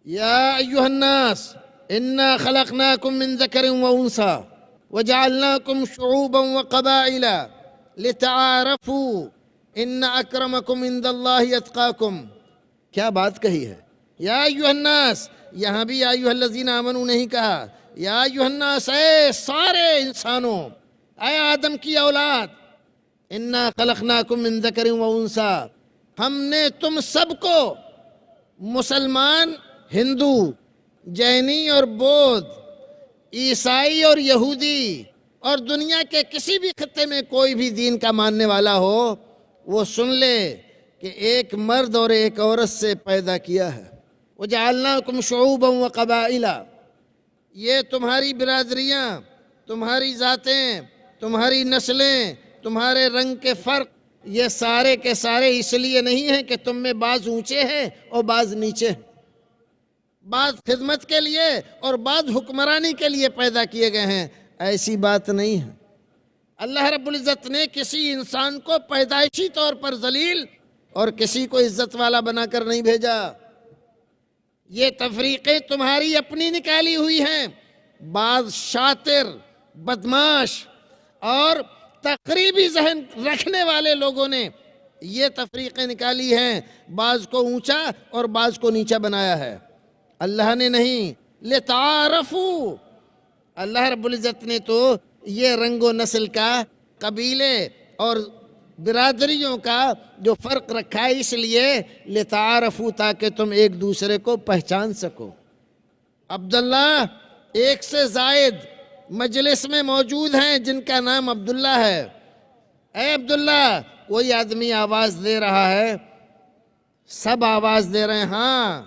یا ایھا الناس انا خلقناکم من ذکر و انثی وجعلناکم شعوبا وقبائل لتعارفوا ان اکرمکم عند اللہ اتقاکم۔ کیا بات کہی ہے! یا ایھا الناس، یہاں بھی یا ایھا الذین آمنوا نہیں کہا، یا ایھا الناس، اے سارے انسانوں، اے آدم کی اولاد، انا خلقناکم من ذکر و انثی، ہم نے تم سب کو، مسلمان، ہندو، جینی اور بودھ، عیسائی اور یہودی، اور دنیا کے کسی بھی خطے میں کوئی بھی دین کا ماننے والا ہو، وہ سن لے کہ ایک مرد اور ایک عورت سے پیدا کیا ہے۔ وَجَعَلْنَاكُمْ شُعُوبًا وَقَبَائِلًا، یہ تمہاری برادریاں، تمہاری ذاتیں، تمہاری نسلیں، تمہارے رنگ کے فرق، یہ سارے کے سارے اس لیے نہیں ہیں کہ تم میں بعض اونچے ہیں اور بعض نیچے ہیں، بعض خدمت کے لیے اور بعض حکمرانی کے لیے پیدا کیے گئے ہیں، ایسی بات نہیں ہے۔ اللہ رب العزت نے کسی انسان کو پیدائشی طور پر ذلیل اور کسی کو عزت والا بنا کر نہیں بھیجا۔ یہ تفریقیں تمہاری اپنی نکالی ہوئی ہیں، بعض شاطر، بدماش اور تقریبی ذہن رکھنے والے لوگوں نے یہ تفریقیں نکالی ہیں، بعض کو اونچا اور بعض کو نیچا بنایا ہے، اللہ نے نہیں۔ لتعارفوا، اللہ رب العزت نے تو یہ رنگ و نسل کا، قبیلے اور برادریوں کا جو فرق رکھا ہے، اس لیے لتعارفوا، تاکہ تم ایک دوسرے کو پہچان سکو۔ عبداللہ ایک سے زائد مجلس میں موجود ہیں جن کا نام عبداللہ ہے۔ اے عبداللہ، کوئی آدمی آواز دے رہا ہے، سب آواز دے رہے ہیں، ہاں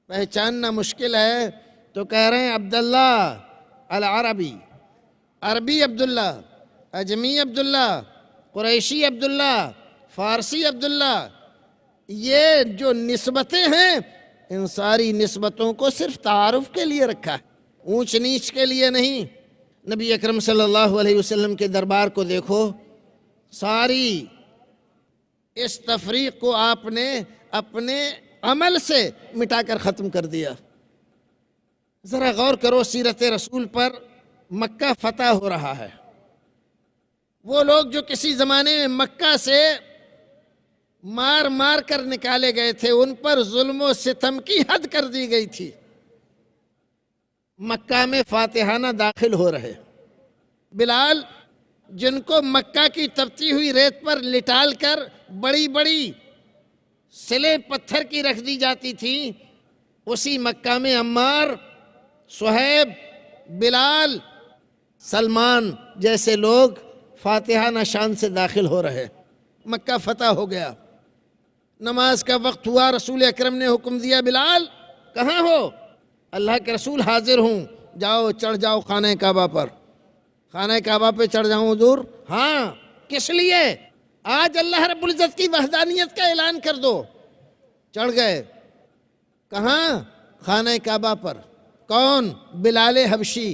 پہچاننا مشکل ہے، تو کہہ رہے ہیں عبداللہ العربی، عربی عبداللہ، اجمی عبداللہ، قریشی عبداللہ، فارسی عبداللہ۔ یہ جو نسبتیں ہیں، ان ساری نسبتوں کو صرف تعارف کے لیے رکھا ہے، اونچ نیچ کے لیے نہیں۔ نبی اکرم صلی اللہ علیہ وسلم کے دربار کو دیکھو، ساری اس تفریق کو آپ نے اپنے عمل سے مٹا کر ختم کر دیا۔ ذرا غور کرو سیرت رسول پر، مکہ فتح ہو رہا ہے، وہ لوگ جو کسی زمانے میں مکہ سے مار مار کر نکالے گئے تھے، ان پر ظلم و ستم کی حد کر دی گئی تھی، مکہ میں فاتحانہ داخل ہو رہے۔ بلال، جن کو مکہ کی تپتی ہوئی ریت پر لٹال کر بڑی بڑی سلیں پتھر کی رکھ دی جاتی تھیں، اسی مکہ میں عمار، صہیب، بلال، سلمان جیسے لوگ فاتحانہ شان سے داخل ہو رہے۔ مکہ فتح ہو گیا، نماز کا وقت ہوا، رسول اکرم نے حکم دیا، بلال کہاں ہو؟ اللہ کے رسول حاضر ہوں، جاؤ چڑھ جاؤ خانہ کعبہ پر۔ خانہ کعبہ پہ چڑھ جاؤں حضور؟ ہاں، کس لیے؟ آج اللہ رب العزت کی وحدانیت کا اعلان کر دو۔ چڑھ گئے، کہاں؟ خانہ کعبہ پر۔ کون؟ بلال حبشی،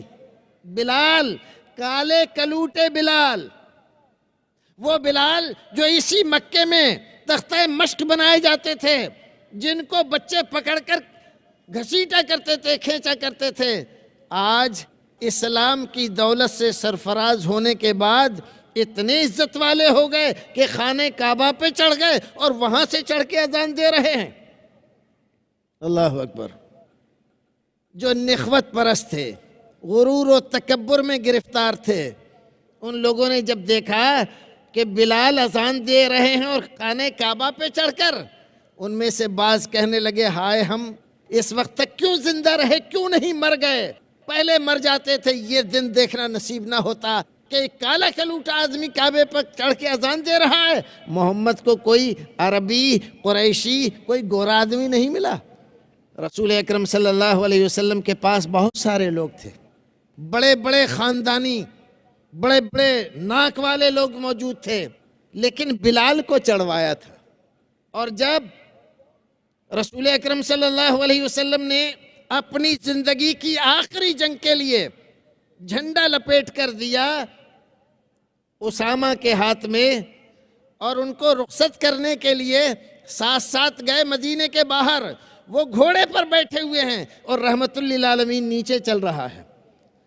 بلال، کالے کلوٹے بلال، وہ بلال جو اسی مکے میں تختہ مشق بنائے جاتے تھے، جن کو بچے پکڑ کر گھسیٹا کرتے تھے، کھینچا کرتے تھے، آج اسلام کی دولت سے سرفراز ہونے کے بعد اتنے عزت والے ہو گئے کہ خانہ کعبہ پہ چڑھ گئے اور وہاں سے چڑھ کے اذان دے رہے ہیں۔ اللہ اکبر۔ جو نخوت پرست تھے، غرور و تکبر میں گرفتار تھے، ان لوگوں نے جب دیکھا کہ بلال اذان دے رہے ہیں اور خانہ کعبہ پہ چڑھ کر، ان میں سے بعض کہنے لگے، ہائے ہم اس وقت تک کیوں زندہ رہے، کیوں نہیں مر گئے؟ پہلے مر جاتے تھے، یہ دن دیکھنا نصیب نہ ہوتا۔ کہ ایک کالا کلوٹا آدمی کعبے پر چڑھ کے اذان دے رہا ہے، محمد کو کوئی عربی قریشی کوئی گورا آدمی نہیں ملا۔ رسول اکرم صلی اللہ علیہ وسلم کے پاس بہت سارے لوگ تھے، بڑے بڑے خاندانی، بڑے بڑے ناک والے لوگ موجود تھے، لیکن بلال کو چڑھوایا تھا۔ اور جب رسول اکرم صلی اللہ علیہ وسلم نے اپنی زندگی کی آخری جنگ کے لیے جھنڈا لپیٹ کر دیا اسامہ کے ہاتھ میں، اور ان کو رخصت کرنے کے لیے ساتھ ساتھ گئے مدینے کے باہر، وہ گھوڑے پر بیٹھے ہوئے ہیں اور رحمت للعالمین نیچے چل رہا ہے۔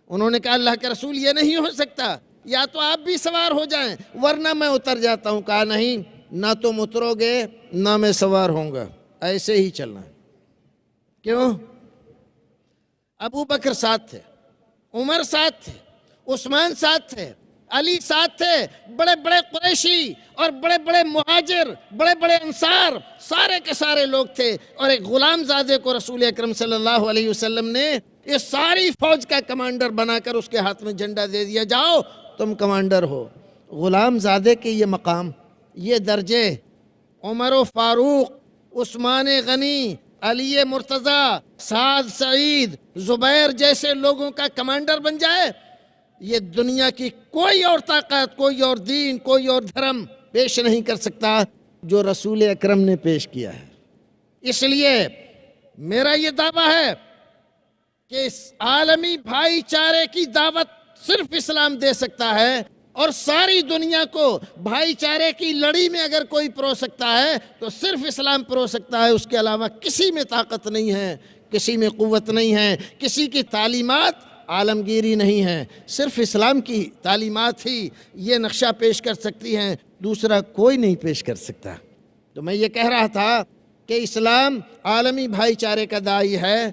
انہوں نے کہا اللہ کے رسول یہ نہیں ہو سکتا، یا تو آپ بھی سوار ہو جائیں ورنہ میں اتر جاتا ہوں۔ کہا نہیں، نہ تم اترو گے نہ میں سوار ہوں گا، ایسے ہی چلنا ہے۔ کیوں؟ ابو بکر ساتھ تھے، عمر ساتھ تھے، عثمان ساتھ تھے، علی ساتھ تھے، بڑے بڑے قریشی اور بڑے بڑے مہاجر، بڑے بڑے انصار، سارے کے سارے لوگ تھے، اور ایک غلام زادے کو رسول اکرم صلی اللہ علیہ وسلم نے اس ساری فوج کا کمانڈر بنا کر اس کے ہاتھ میں جھنڈا دے دیا، جاؤ تم کمانڈر ہو۔ غلام زادے کے یہ مقام، یہ درجے عمر و فاروق، عثمان غنی، علی مرتضیٰ، سعد سعید، زبیر جیسے لوگوں کا کمانڈر بن جائے، یہ دنیا کی کوئی اور طاقت، کوئی اور دین، کوئی اور دھرم پیش نہیں کر سکتا جو رسول اکرم نے پیش کیا ہے۔ اس لیے میرا یہ دعویٰ ہے کہ اس عالمی بھائی چارے کی دعوت صرف اسلام دے سکتا ہے، اور ساری دنیا کو بھائی چارے کی لڑی میں اگر کوئی پرو سکتا ہے تو صرف اسلام پرو سکتا ہے، اس کے علاوہ کسی میں طاقت نہیں ہے، کسی میں قوت نہیں ہے، کسی کی تعلیمات عالمگیری نہیں ہے، صرف اسلام کی تعلیمات ہی یہ نقشہ پیش کر سکتی ہیں، دوسرا کوئی نہیں پیش کر سکتا۔ تو میں یہ کہہ رہا تھا کہ اسلام عالمی بھائی چارے کا داعی ہے۔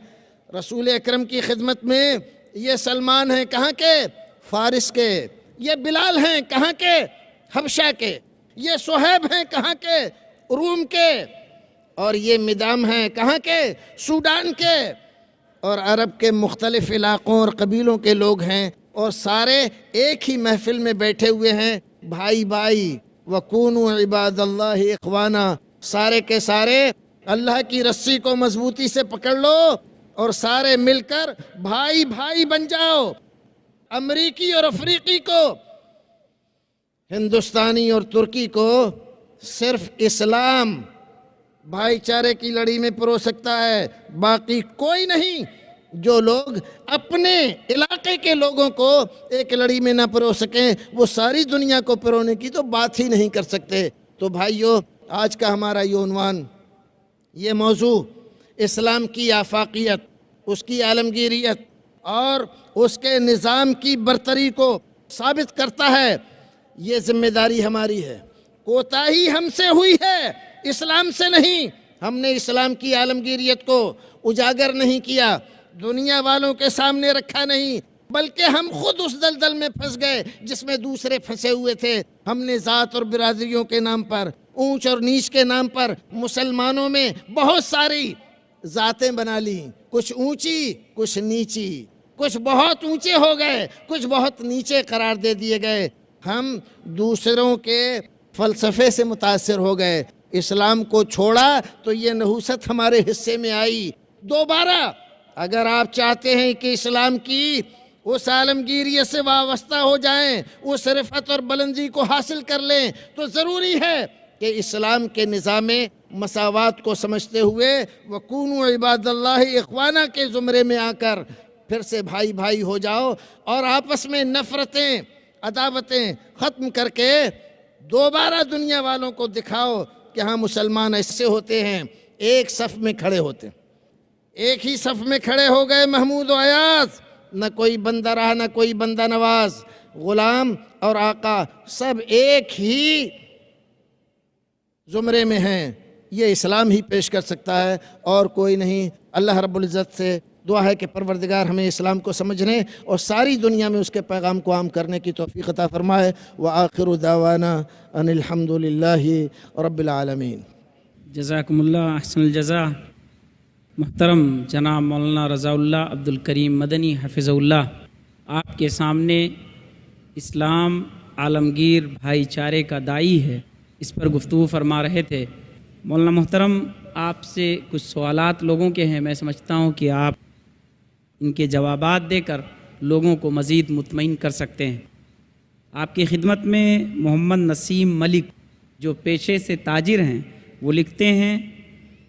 رسول اکرم کی خدمت میں یہ سلمان ہیں کہاں کے؟ فارس کے۔ یہ بلال ہیں کہاں کے؟ حبشہ کے۔ یہ صہیب ہیں کہاں کے؟ روم کے۔ اور یہ مدام ہیں کہاں کے؟ سوڈان کے۔ اور عرب کے مختلف علاقوں اور قبیلوں کے لوگ ہیں، اور سارے ایک ہی محفل میں بیٹھے ہوئے ہیں، بھائی بھائی، وَكُونُوا عِبَادَ اللَّهِ إِخْوَانًا، سارے کے سارے اللہ کی رسی کو مضبوطی سے پکڑ لو اور سارے مل کر بھائی بھائی بن جاؤ۔ امریکی اور افریقی کو، ہندوستانی اور ترکی کو صرف اسلام بھائی چارے کی لڑی میں پرو سکتا ہے، باقی کوئی نہیں۔ جو لوگ اپنے علاقے کے لوگوں کو ایک لڑی میں نہ پرو سکیں، وہ ساری دنیا کو پرونے کی تو بات ہی نہیں کر سکتے۔ تو بھائیو، آج کا ہمارا یہ عنوان، یہ موضوع اسلام کی آفاقیت، اس کی عالمگیریت اور اس کے نظام کی برتری کو ثابت کرتا ہے۔ یہ ذمہ داری ہماری ہے، کوتاہی ہم سے ہوئی ہے، اسلام سے نہیں۔ ہم نے اسلام کی عالمگیریت کو اجاگر نہیں کیا، دنیا والوں کے سامنے رکھا نہیں، بلکہ ہم خود اس دلدل میں پھنس گئے جس میں دوسرے پھنسے ہوئے تھے۔ ہم نے ذات اور برادریوں کے نام پر، اونچ اور نیچ کے نام پر مسلمانوں میں بہت ساری ذاتیں بنا لی، کچھ اونچی کچھ نیچی، کچھ بہت اونچے ہو گئے، کچھ بہت نیچے قرار دے دیے گئے۔ ہم دوسروں کے فلسفے سے متاثر ہو گئے، اسلام کو چھوڑا تو یہ نحوست ہمارے حصے میں آئی۔ دوبارہ اگر آپ چاہتے ہیں کہ اسلام کی اس عالمگیریت سے وابستہ ہو جائیں، اس رفعت اور بلندی کو حاصل کر لیں، تو ضروری ہے کہ اسلام کے نظام مساوات کو سمجھتے ہوئے وَكُونُوا عِبَادَ اللَّهِ إِخْوَانًا کے زمرے میں آ کر پھر سے بھائی بھائی ہو جاؤ، اور آپس میں نفرتیں، عداوتیں ختم کر کے دوبارہ دنیا والوں کو دکھاؤ کہ ہاں مسلمان ایسے ہوتے ہیں، ایک صف میں کھڑے ہوتے ہیں۔ ایک ہی صف میں کھڑے ہو گئے محمود و ایاز، نہ کوئی بندہ رہا نہ کوئی بندہ نواز، غلام اور آقا سب ایک ہی زمرے میں ہیں۔ یہ اسلام ہی پیش کر سکتا ہے اور کوئی نہیں۔ اللہ رب العزت سے دعا ہے کہ پروردگار ہمیں اسلام کو سمجھنے اور ساری دنیا میں اس کے پیغام کو عام کرنے کی توفیق عطا فرمائے۔ وآخر دعوانا ان الحمد للہ رب العالمین۔
جزاکم اللہ احسن الجزا۔ محترم جناب مولانا رضا اللہ عبد الکریم مدنی حفظہ اللہ، آپ کے سامنے اسلام عالمگیر بھائی چارے کا دائی ہے، اس پر گفتگو فرما رہے تھے۔ مولانا محترم، آپ سے کچھ سوالات لوگوں کے ہیں، میں سمجھتا ہوں کہ آپ ان کے جوابات دے کر لوگوں کو مزید مطمئن کر سکتے ہیں۔ آپ کی خدمت میں محمد نسیم ملک جو پیشے سے تاجر ہیں، وہ لکھتے ہیں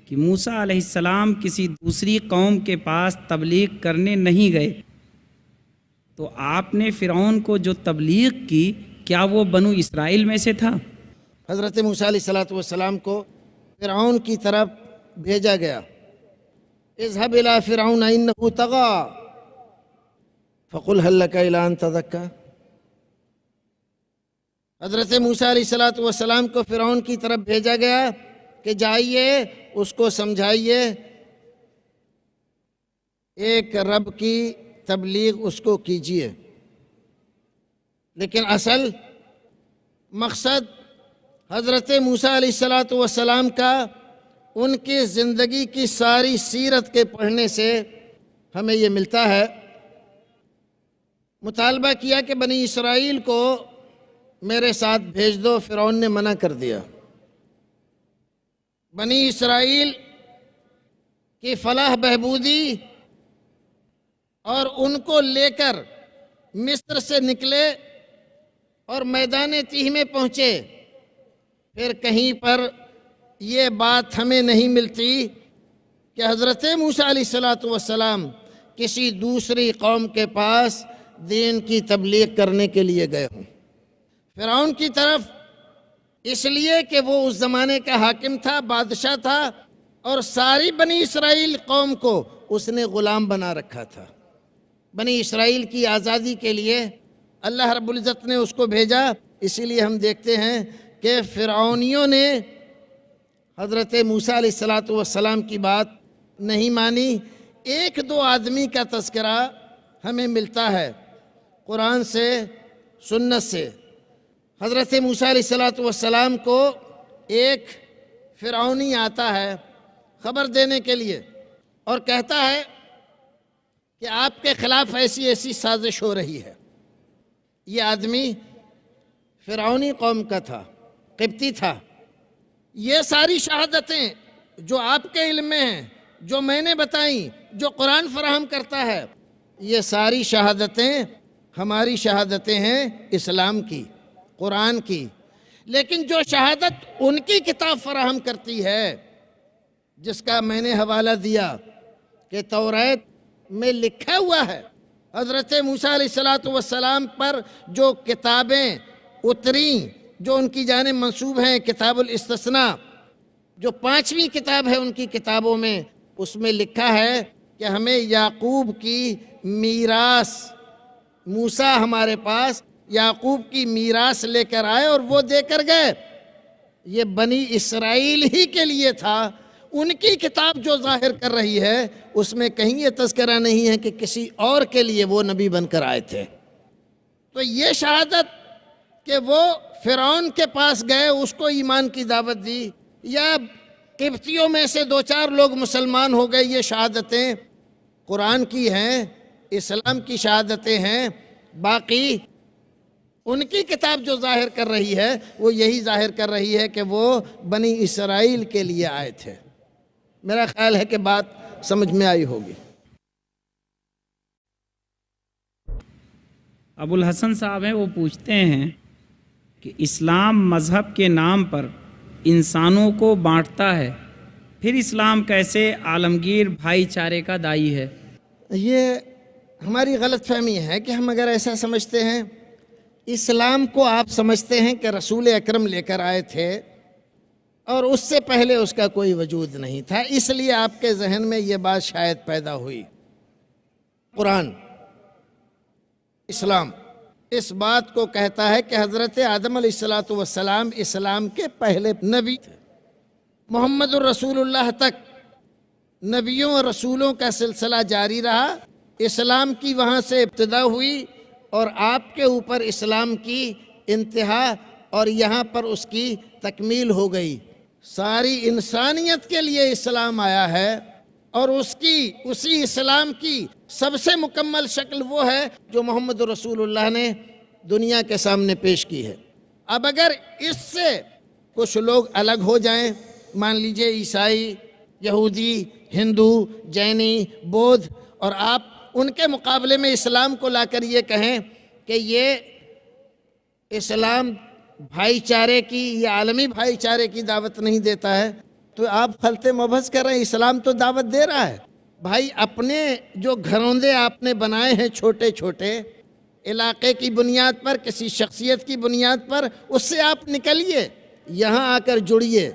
کہ موسیٰ علیہ السلام کسی دوسری قوم کے پاس تبلیغ کرنے نہیں گئے، تو آپ نے فرعون کو جو تبلیغ کی کیا وہ بنو اسرائیل میں سے تھا؟
حضرت موسیٰ علیہ السلام کو فرعون کی طرف بھیجا گیا۔ اذهب الى فرعون انه طغى فقل هل لك الى ان تزكى۔ حضرت موسیٰ علیہ السلام کو فرعون کی طرف بھیجا گیا کہ جائیے اس کو سمجھائیے، ایک رب کی تبلیغ اس کو کیجیے۔ لیکن اصل مقصد حضرت موسیٰ علیہ السلام کا ان کی زندگی کی ساری سیرت کے پڑھنے سے ہمیں یہ ملتا ہے۔ مطالبہ کیا کہ بنی اسرائیل کو میرے ساتھ بھیج دو، فرعون نے منع کر دیا۔ بنی اسرائیل کی فلاح بہبودی اور ان کو لے کر مصر سے نکلے اور میدان تیہ میں پہنچے، پھر کہیں پر یہ بات ہمیں نہیں ملتی کہ حضرت موسیٰ علیہ السلام کسی دوسری قوم کے پاس دین کی تبلیغ کرنے کے لیے گئے ہوں۔ فرعون کی طرف اس لیے کہ وہ اس زمانے کا حاکم تھا، بادشاہ تھا، اور ساری بنی اسرائیل قوم کو اس نے غلام بنا رکھا تھا۔ بنی اسرائیل کی آزادی کے لیے اللہ رب العزت نے اس کو بھیجا۔ اسی لیے ہم دیکھتے ہیں کہ فرعونیوں نے حضرت موسیٰ علیہ السلام کی بات نہیں مانی۔ ایک دو آدمی کا تذکرہ ہمیں ملتا ہے قرآن سے، سنت سے۔ حضرت موسیٰ علیہ السلام کو ایک فرعونی آتا ہے خبر دینے کے لیے اور کہتا ہے کہ آپ کے خلاف ایسی ایسی سازش ہو رہی ہے۔ یہ آدمی فرعونی قوم کا تھا، قبطی تھا۔ یہ ساری شہادتیں جو آپ کے علم میں ہیں، جو میں نے بتائیں، جو قرآن فراہم کرتا ہے، یہ ساری شہادتیں ہماری شہادتیں ہیں اسلام کی، قرآن کی۔ لیکن جو شہادت ان کی کتاب فراہم کرتی ہے، جس کا میں نے حوالہ دیا کہ توریت میں لکھا ہوا ہے، حضرت موسیٰ علیہ السلام پر جو کتابیں اتریں، جو ان کی جانب منسوب ہیں، کتاب الاستثناء جو 5ویں کتاب ہے ان کی کتابوں میں، اس میں لکھا ہے کہ ہمیں یعقوب کی میراث، موسیٰ ہمارے پاس یعقوب کی میراث لے کر آئے اور وہ دے کر گئے۔ یہ بنی اسرائیل ہی کے لیے تھا۔ ان کی کتاب جو ظاہر کر رہی ہے اس میں کہیں یہ تذکرہ نہیں ہے کہ کسی اور کے لیے وہ نبی بن کر آئے تھے۔ تو یہ شہادت کہ وہ فرعون کے پاس گئے، اس کو ایمان کی دعوت دی، یا قبطیوں میں سے 2-4 لوگ مسلمان ہو گئے، یہ شہادتیں قرآن کی ہیں، اسلام کی شہادتیں ہیں۔ باقی ان کی کتاب جو ظاہر کر رہی ہے وہ یہی ظاہر کر رہی ہے کہ وہ بنی اسرائیل کے لیے آئے تھے۔ میرا خیال ہے کہ بات سمجھ میں آئی ہوگی۔
ابو الحسن صاحب ہیں، وہ پوچھتے ہیں کہ اسلام مذہب کے نام پر انسانوں کو بانٹتا ہے، پھر اسلام کیسے عالمگیر بھائی چارے کا دائی ہے؟
یہ ہماری غلط فہمی ہے کہ ہم اگر ایسا سمجھتے ہیں، اسلام کو آپ سمجھتے ہیں کہ رسول اکرم لے کر آئے تھے اور اس سے پہلے اس کا کوئی وجود نہیں تھا، اس لیے آپ کے ذہن میں یہ بات شاید پیدا ہوئی۔ قرآن، اسلام اس بات کو کہتا ہے کہ حضرت آدم علیہ السلام اسلام کے پہلے نبی تھے۔ محمد الرسول اللہ تک نبیوں اور رسولوں کا سلسلہ جاری رہا۔ اسلام کی وہاں سے ابتدا ہوئی اور آپ کے اوپر اسلام کی انتہا اور یہاں پر اس کی تکمیل ہو گئی۔ ساری انسانیت کے لیے اسلام آیا ہے اور اسی اسلام کی سب سے مکمل شکل وہ ہے جو محمد رسول اللہ نے دنیا کے سامنے پیش کی ہے۔ اب اگر اس سے کچھ لوگ الگ ہو جائیں، مان لیجئے عیسائی، یہودی، ہندو، جینی، بودھ، اور آپ ان کے مقابلے میں اسلام کو لا کر یہ کہیں کہ یہ اسلام بھائی چارے کی یا عالمی بھائی چارے کی دعوت نہیں دیتا ہے، تو آپ خلط مبحث کر رہے ہیں۔ اسلام تو دعوت دے رہا ہے۔ بھائی اپنے جو گھروندے آپ نے بنائے ہیں چھوٹے چھوٹے، علاقے کی بنیاد پر، کسی شخصیت کی بنیاد پر، اس سے آپ نکلیے، یہاں آ کر جڑیے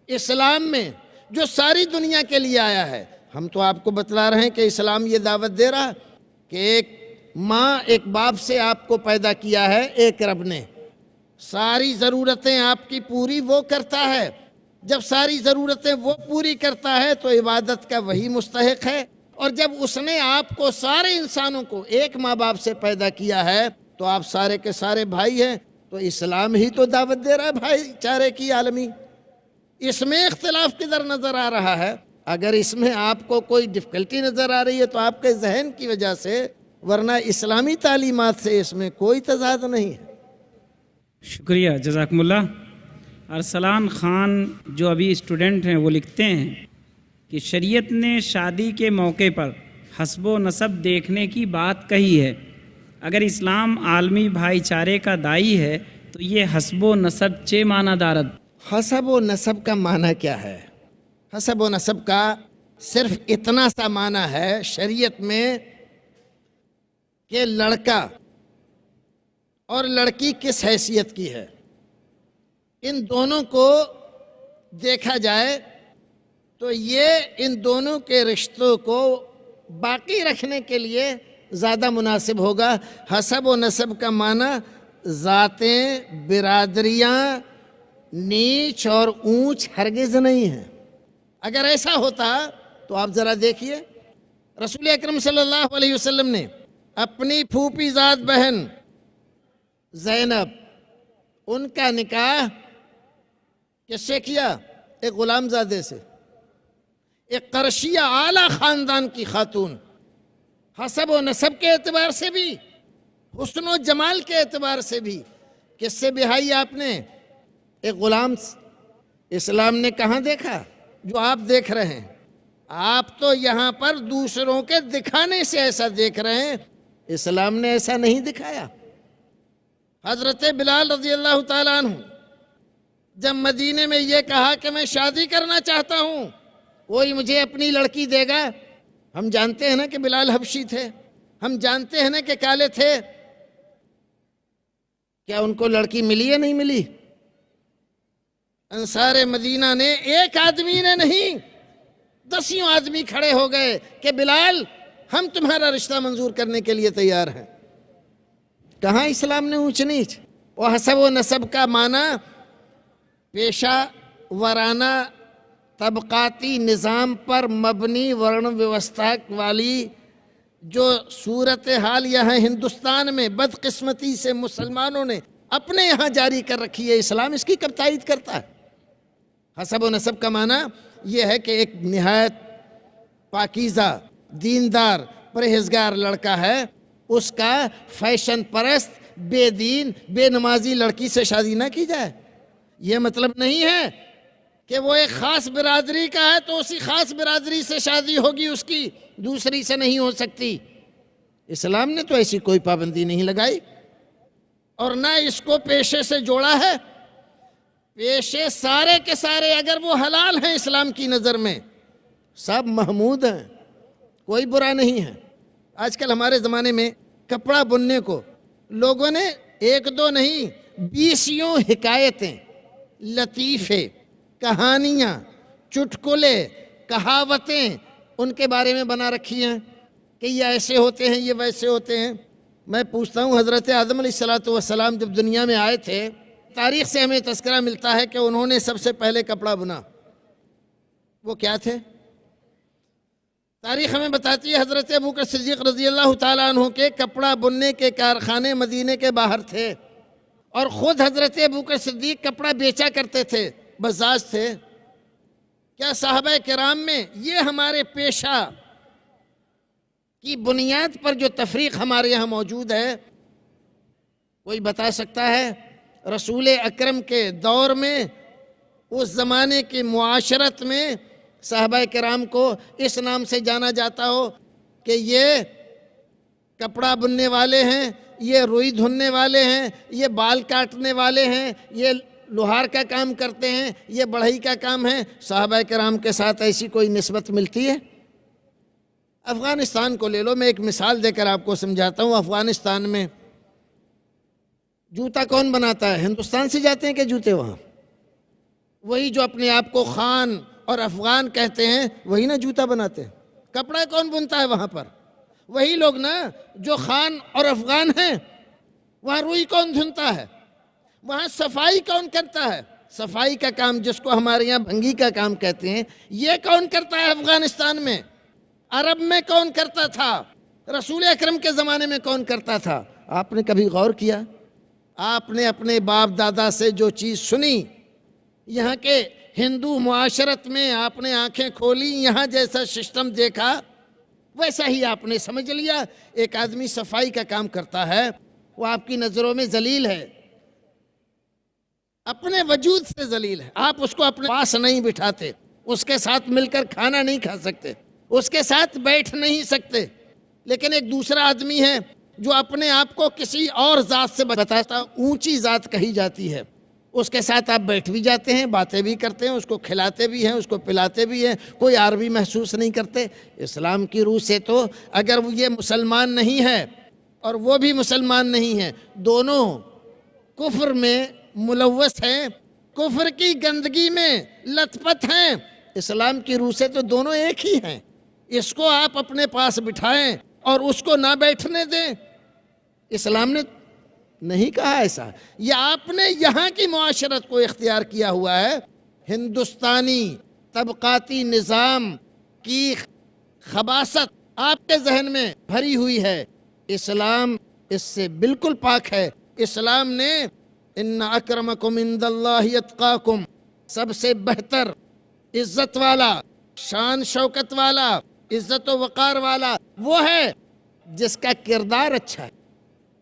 اسلام میں جو ساری دنیا کے لیے آیا ہے۔ ہم تو آپ کو بتلا رہے ہیں کہ اسلام یہ دعوت دے رہا کہ ایک ماں ایک باپ سے آپ کو پیدا کیا ہے ایک رب نے، ساری ضرورتیں آپ کی پوری وہ کرتا ہے۔ جب ساری ضرورتیں وہ پوری کرتا ہے تو عبادت کا وہی مستحق ہے، اور جب اس نے آپ کو سارے انسانوں کو ایک ماں باپ سے پیدا کیا ہے تو آپ سارے کے سارے بھائی ہیں۔ تو اسلام ہی تو دعوت دے رہا ہے بھائی چارے کی عالمی۔ اس میں اختلاف کدھر نظر آ رہا ہے؟ اگر اس میں آپ کو کوئی ڈفیکلٹی نظر آ رہی ہے تو آپ کے ذہن کی وجہ سے، ورنہ اسلامی تعلیمات سے اس میں کوئی تضاد نہیں ہے۔
شکریہ، جزاکم اللہ۔ ارسلان خان جو ابھی اسٹوڈنٹ ہیں وہ لکھتے ہیں کہ شریعت نے شادی کے موقع پر حسب و نسب دیکھنے کی بات کہی ہے۔ اگر اسلام عالمی بھائی چارے کا داعی ہے تو یہ حسب و نسب چے معنی دارد؟
حسب و نسب کا معنی کیا ہے؟ حسب و نسب کا صرف اتنا سا معنی ہے شریعت میں کہ لڑکا اور لڑکی کس حیثیت کی ہے، ان دونوں کو دیکھا جائے تو یہ ان دونوں کے رشتوں کو باقی رکھنے کے لیے زیادہ مناسب ہوگا۔ حسب و نسب کا معنی ذاتیں، برادریاں، نیچ اور اونچ ہرگز نہیں ہیں۔ اگر ایسا ہوتا تو آپ ذرا دیکھیے، رسول اکرم صلی اللہ علیہ وسلم نے اپنی پھوپھی زاد بہن زینب، ان کا نکاح کس سے کیا؟ ایک غلام زادے سے، ایک قرشیہ اعلیٰ خاندان کی خاتون۔ حسب و نسب کے اعتبار سے بھی، حسن و جمال کے اعتبار سے بھی کس سے بہائی آپ نے؟ ایک غلام۔ اسلام نے کہاں دیکھا جو آپ دیکھ رہے ہیں؟ آپ تو یہاں پر دوسروں کے دکھانے سے ایسا دیکھ رہے ہیں، اسلام نے ایسا نہیں دکھایا۔ حضرت بلال رضی اللہ تعالیٰ عنہ جب مدینے میں یہ کہا کہ میں شادی کرنا چاہتا ہوں، کوئی مجھے اپنی لڑکی دے گا؟ ہم جانتے ہیں نا کہ بلال حبشی تھے، ہم جانتے ہیں نا کہ کالے تھے، کیا ان کو لڑکی ملی یا نہیں ملی؟ انصار مدینہ نے، ایک آدمی نے نہیں، 10 آدمی کھڑے ہو گئے کہ بلال ہم تمہارا رشتہ منظور کرنے کے لیے تیار ہیں۔ کہاں اسلام نے اونچ نیچ؟ وہ حسب و نسب کا معنی پیشہ ورانہ طبقاتی نظام پر مبنی ورن ویوستھا والی جو صورتحال یہاں ہندوستان میں بدقسمتی سے مسلمانوں نے اپنے یہاں جاری کر رکھی ہے، اسلام اس کی کب تائید کرتا ہے؟ حسب و نسب کا معنی یہ ہے کہ ایک نہایت پاکیزہ، دیندار، پرہیزگار لڑکا ہے، اس کا فیشن پرست، بے دین، بے نمازی لڑکی سے شادی نہ کی جائے۔ یہ مطلب نہیں ہے کہ وہ ایک خاص برادری کا ہے تو اسی خاص برادری سے شادی ہوگی اس کی، دوسری سے نہیں ہو سکتی۔ اسلام نے تو ایسی کوئی پابندی نہیں لگائی، اور نہ اس کو پیشے سے جوڑا ہے۔ پیشے سارے کے سارے اگر وہ حلال ہیں اسلام کی نظر میں، سب محمود ہیں، کوئی برا نہیں ہے۔ آج کل ہمارے زمانے میں کپڑا بننے کو لوگوں نے 1-2 نہیں 20 حکایتیں، لطیفے، کہانیاں، چٹکلے، کہاوتیں ان کے بارے میں بنا رکھی ہیں کہ یہ ایسے ہوتے ہیں، یہ ویسے ہوتے ہیں۔ میں پوچھتا ہوں، حضرت آدم علیہ السلام جب دنیا میں آئے تھے، تاریخ سے ہمیں تذکرہ ملتا ہے کہ انہوں نے سب سے پہلے کپڑا بنا۔ وہ کیا تھے؟ تاریخ ہمیں بتاتی ہے حضرت ابوبکر صدیق رضی اللہ تعالیٰ عنہ کے کپڑا بننے کے کارخانے مدینے کے باہر تھے، اور خود حضرت ابوبکر صدیق کپڑا بیچا کرتے تھے، بزاز تھے۔ کیا صحابہ کرام میں یہ ہمارے پیشہ کی بنیاد پر جو تفریق ہمارے یہاں موجود ہے، کوئی بتا سکتا ہے رسول اکرم کے دور میں، اس زمانے کی معاشرت میں صحابہ کرام کو اس نام سے جانا جاتا ہو کہ یہ کپڑا بننے والے ہیں، یہ روئی دھلنے والے ہیں، یہ بال کاٹنے والے ہیں، یہ لوہار کا کام کرتے ہیں، یہ بڑھئی کا کام ہے؟ صحابہ کرام کے ساتھ ایسی کوئی نسبت ملتی ہے؟ افغانستان کو لے لو، میں ایک مثال دے کر آپ کو سمجھاتا ہوں۔ افغانستان میں جوتا کون بناتا ہے؟ ہندوستان سے جاتے ہیں کہ جوتے وہاں؟ وہی جو اپنے آپ کو خان اور افغان کہتے ہیں، وہی نا جوتا بناتے ہیں۔ کپڑا کون بنتا ہے وہاں پر؟ وہی لوگ نا جو خان اور افغان ہیں۔ وہاں روئی کون دھنتا ہے؟ وہاں صفائی کون کرتا ہے؟ صفائی کا کام جس کو ہمارے یہاں بھنگی کا کام کہتے ہیں، یہ کون کرتا ہے افغانستان میں؟ عرب میں کون کرتا تھا؟ رسول اکرم کے زمانے میں کون کرتا تھا؟ آپ نے کبھی غور کیا؟ آپ نے اپنے باپ دادا سے جو چیز سنی، یہاں کے ہندو معاشرت میں آپ نے آنکھیں کھولی، یہاں جیسا سسٹم دیکھا ویسا ہی آپ نے سمجھ لیا۔ ایک آدمی صفائی کا کام کرتا ہے، وہ آپ کی نظروں میں ذلیل ہے، اپنے وجود سے ذلیل ہے۔ آپ اس کو اپنے پاس نہیں بٹھاتے، اس کے ساتھ مل کر کھانا نہیں کھا سکتے، اس کے ساتھ بیٹھ نہیں سکتے۔ لیکن ایک دوسرا آدمی ہے جو اپنے آپ کو کسی اور ذات سے بتاتا، اونچی ذات کہی جاتی ہے، اس کے ساتھ آپ بیٹھ بھی جاتے ہیں، باتیں بھی کرتے ہیں، اس کو کھلاتے بھی ہیں، اس کو پلاتے بھی ہیں، کوئی عار بھی محسوس نہیں کرتے۔ اسلام کی روح سے تو اگر یہ مسلمان نہیں ہے اور وہ بھی مسلمان نہیں ہے، دونوں کفر میں ملوث ہیں، کفر کی گندگی میں لت پت ہیں، اسلام کی روح سے تو دونوں ایک ہی ہیں۔ اس کو آپ اپنے پاس بٹھائیں اور اس کو نہ بیٹھنے دیں، اسلام نے نہیں کہا ایسا۔ یہ آپ نے یہاں کی معاشرت کو اختیار کیا ہوا ہے۔ ہندوستانی طبقاتی نظام کی خباثت آپ کے ذہن میں بھری ہوئی ہے، اسلام اس سے بالکل پاک ہے۔ اسلام نے ان اکرمکم عند اللہ اتقاکم، سب سے بہتر، عزت والا، شان شوکت والا، عزت و وقار والا وہ ہے جس کا کردار اچھا ہے۔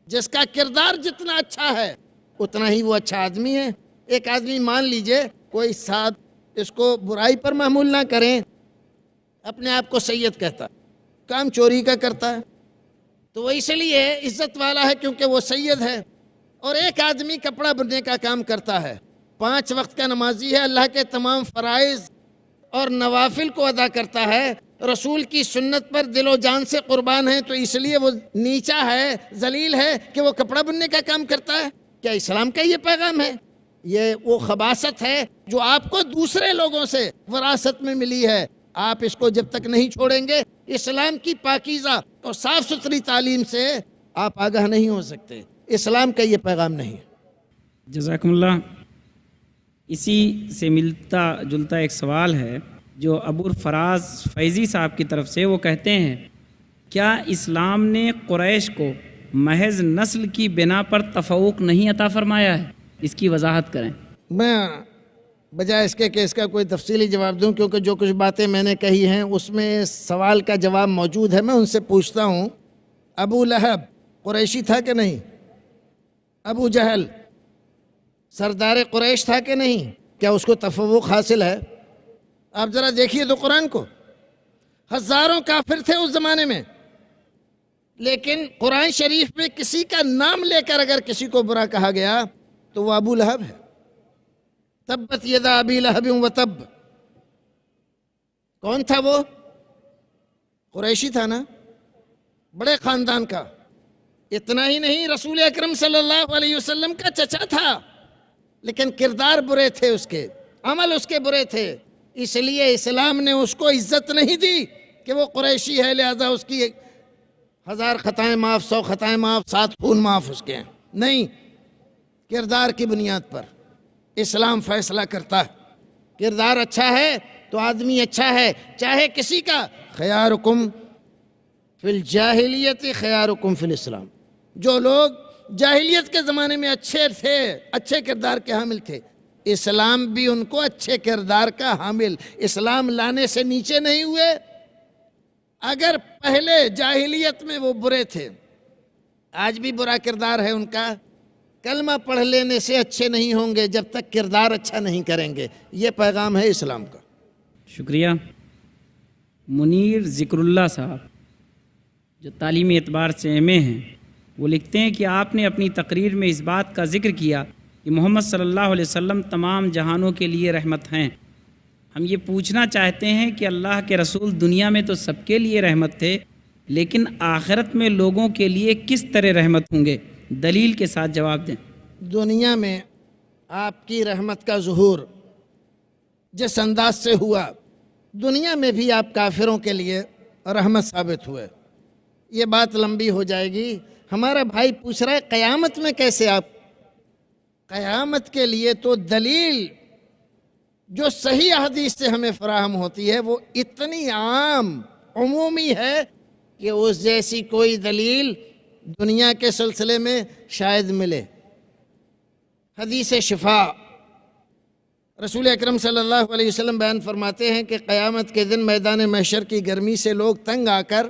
جس کا کردار جتنا اچھا ہے اتنا ہی وہ اچھا آدمی ہے۔ ایک آدمی مان لیجئے کوئی ساتھ اس کو برائی پر محمول نہ کریں، اپنے آپ کو سید کہتا، کام چوری کا کرتا ہے تو وہ اس لیے عزت والا ہے کیونکہ وہ سید ہے۔ اور ایک آدمی کپڑا بننے کا کام کرتا ہے، 5 وقت کا نمازی ہے، اللہ کے تمام فرائض اور نوافل کو ادا کرتا ہے، رسول کی سنت پر دل و جان سے قربان ہے، تو اس لیے وہ نیچا ہے، ذلیل ہے کہ وہ کپڑا بننے کا کام کرتا ہے۔ کیا اسلام کا یہ پیغام ہے؟ یہ وہ خباثت ہے جو آپ کو دوسرے لوگوں سے وراثت میں ملی ہے۔ آپ اس کو جب تک نہیں چھوڑیں گے، اسلام کی پاکیزہ اور صاف ستھری تعلیم سے آپ آگاہ نہیں ہو سکتے۔ اسلام کا یہ پیغام نہیں ہے۔
جزاکم اللہ۔ اسی سے ملتا جلتا ایک سوال ہے جو ابو فراز فیضی صاحب کی طرف سے، وہ کہتے ہیں کیا اسلام نے قریش کو محض نسل کی بنا پر تفوق نہیں عطا فرمایا ہے؟ اس کی وضاحت کریں۔
میں بجائے اس کے کہ اس کا کوئی تفصیلی جواب دوں، کیونکہ جو کچھ باتیں میں نے کہی ہیں اس میں سوال کا جواب موجود ہے، میں ان سے پوچھتا ہوں، ابو لہب قریشی تھا کہ نہیں؟ ابو جہل سردار قریش تھا کہ نہیں؟ کیا اس کو تفوق حاصل ہے؟ آپ ذرا دیکھیے تو قرآن کو، ہزاروں کافر تھے اس زمانے میں، لیکن قرآن شریف میں کسی کا نام لے کر اگر کسی کو برا کہا گیا تو وہ ابو لہب ہے۔ تبت یدا ابی لہب وتب، کون تھا وہ؟ قریشی تھا نا، بڑے خاندان کا۔ اتنا ہی نہیں، رسول اکرم صلی اللہ علیہ وسلم کا چچا تھا، لیکن کردار برے تھے، اس کے عمل اس کے برے تھے، اس لیے اسلام نے اس کو عزت نہیں دی کہ وہ قریشی ہے لہذا اس کی 1000 خطائیں معاف، 100 خطائیں معاف، 7 خون معاف اس کے ہیں۔ نہیں، کردار کی بنیاد پر اسلام فیصلہ کرتا ہے۔ کردار اچھا ہے تو آدمی اچھا ہے، چاہے کسی کا۔ خیارکم فی الجاہلیت خیارکم فی الاسلام، جو لوگ جاہلیت کے زمانے میں اچھے تھے، اچھے کردار کے حامل تھے، اسلام بھی ان کو اچھے کردار کا حامل، اسلام لانے سے نیچے نہیں ہوئے۔ اگر پہلے جاہلیت میں وہ برے تھے، آج بھی برا کردار ہے ان کا، کلمہ پڑھ لینے سے اچھے نہیں ہوں گے جب تک کردار اچھا نہیں کریں گے. یہ پیغام ہے اسلام کا.
شکریہ. منیر ذکر اللہ صاحب جو تعلیمی اعتبار سے ایم اے ہیں، وہ لکھتے ہیں کہ آپ نے اپنی تقریر میں اس بات کا ذکر کیا کہ محمد صلی اللہ علیہ وسلم تمام جہانوں کے لیے رحمت ہیں. ہم یہ پوچھنا چاہتے ہیں کہ اللہ کے رسول دنیا میں تو سب کے لیے رحمت تھے، لیکن آخرت میں لوگوں کے لیے کس طرح رحمت ہوں گے؟ دلیل کے ساتھ جواب دیں.
دنیا میں آپ کی رحمت کا ظہور جس انداز سے ہوا، دنیا میں بھی آپ کافروں کے لیے رحمت ثابت ہوئے. یہ بات لمبی ہو جائے گی. ہمارا بھائی پوچھ رہا ہے قیامت میں کیسے آپ؟ قیامت کے لیے تو دلیل جو صحیح حدیث سے ہمیں فراہم ہوتی ہے وہ اتنی عام عمومی ہے کہ اس جیسی کوئی دلیل دنیا کے سلسلے میں شاید ملے. حدیث شفا رسول اکرم صلی اللہ علیہ وسلم بیان فرماتے ہیں کہ قیامت کے دن میدان محشر کی گرمی سے لوگ تنگ آ کر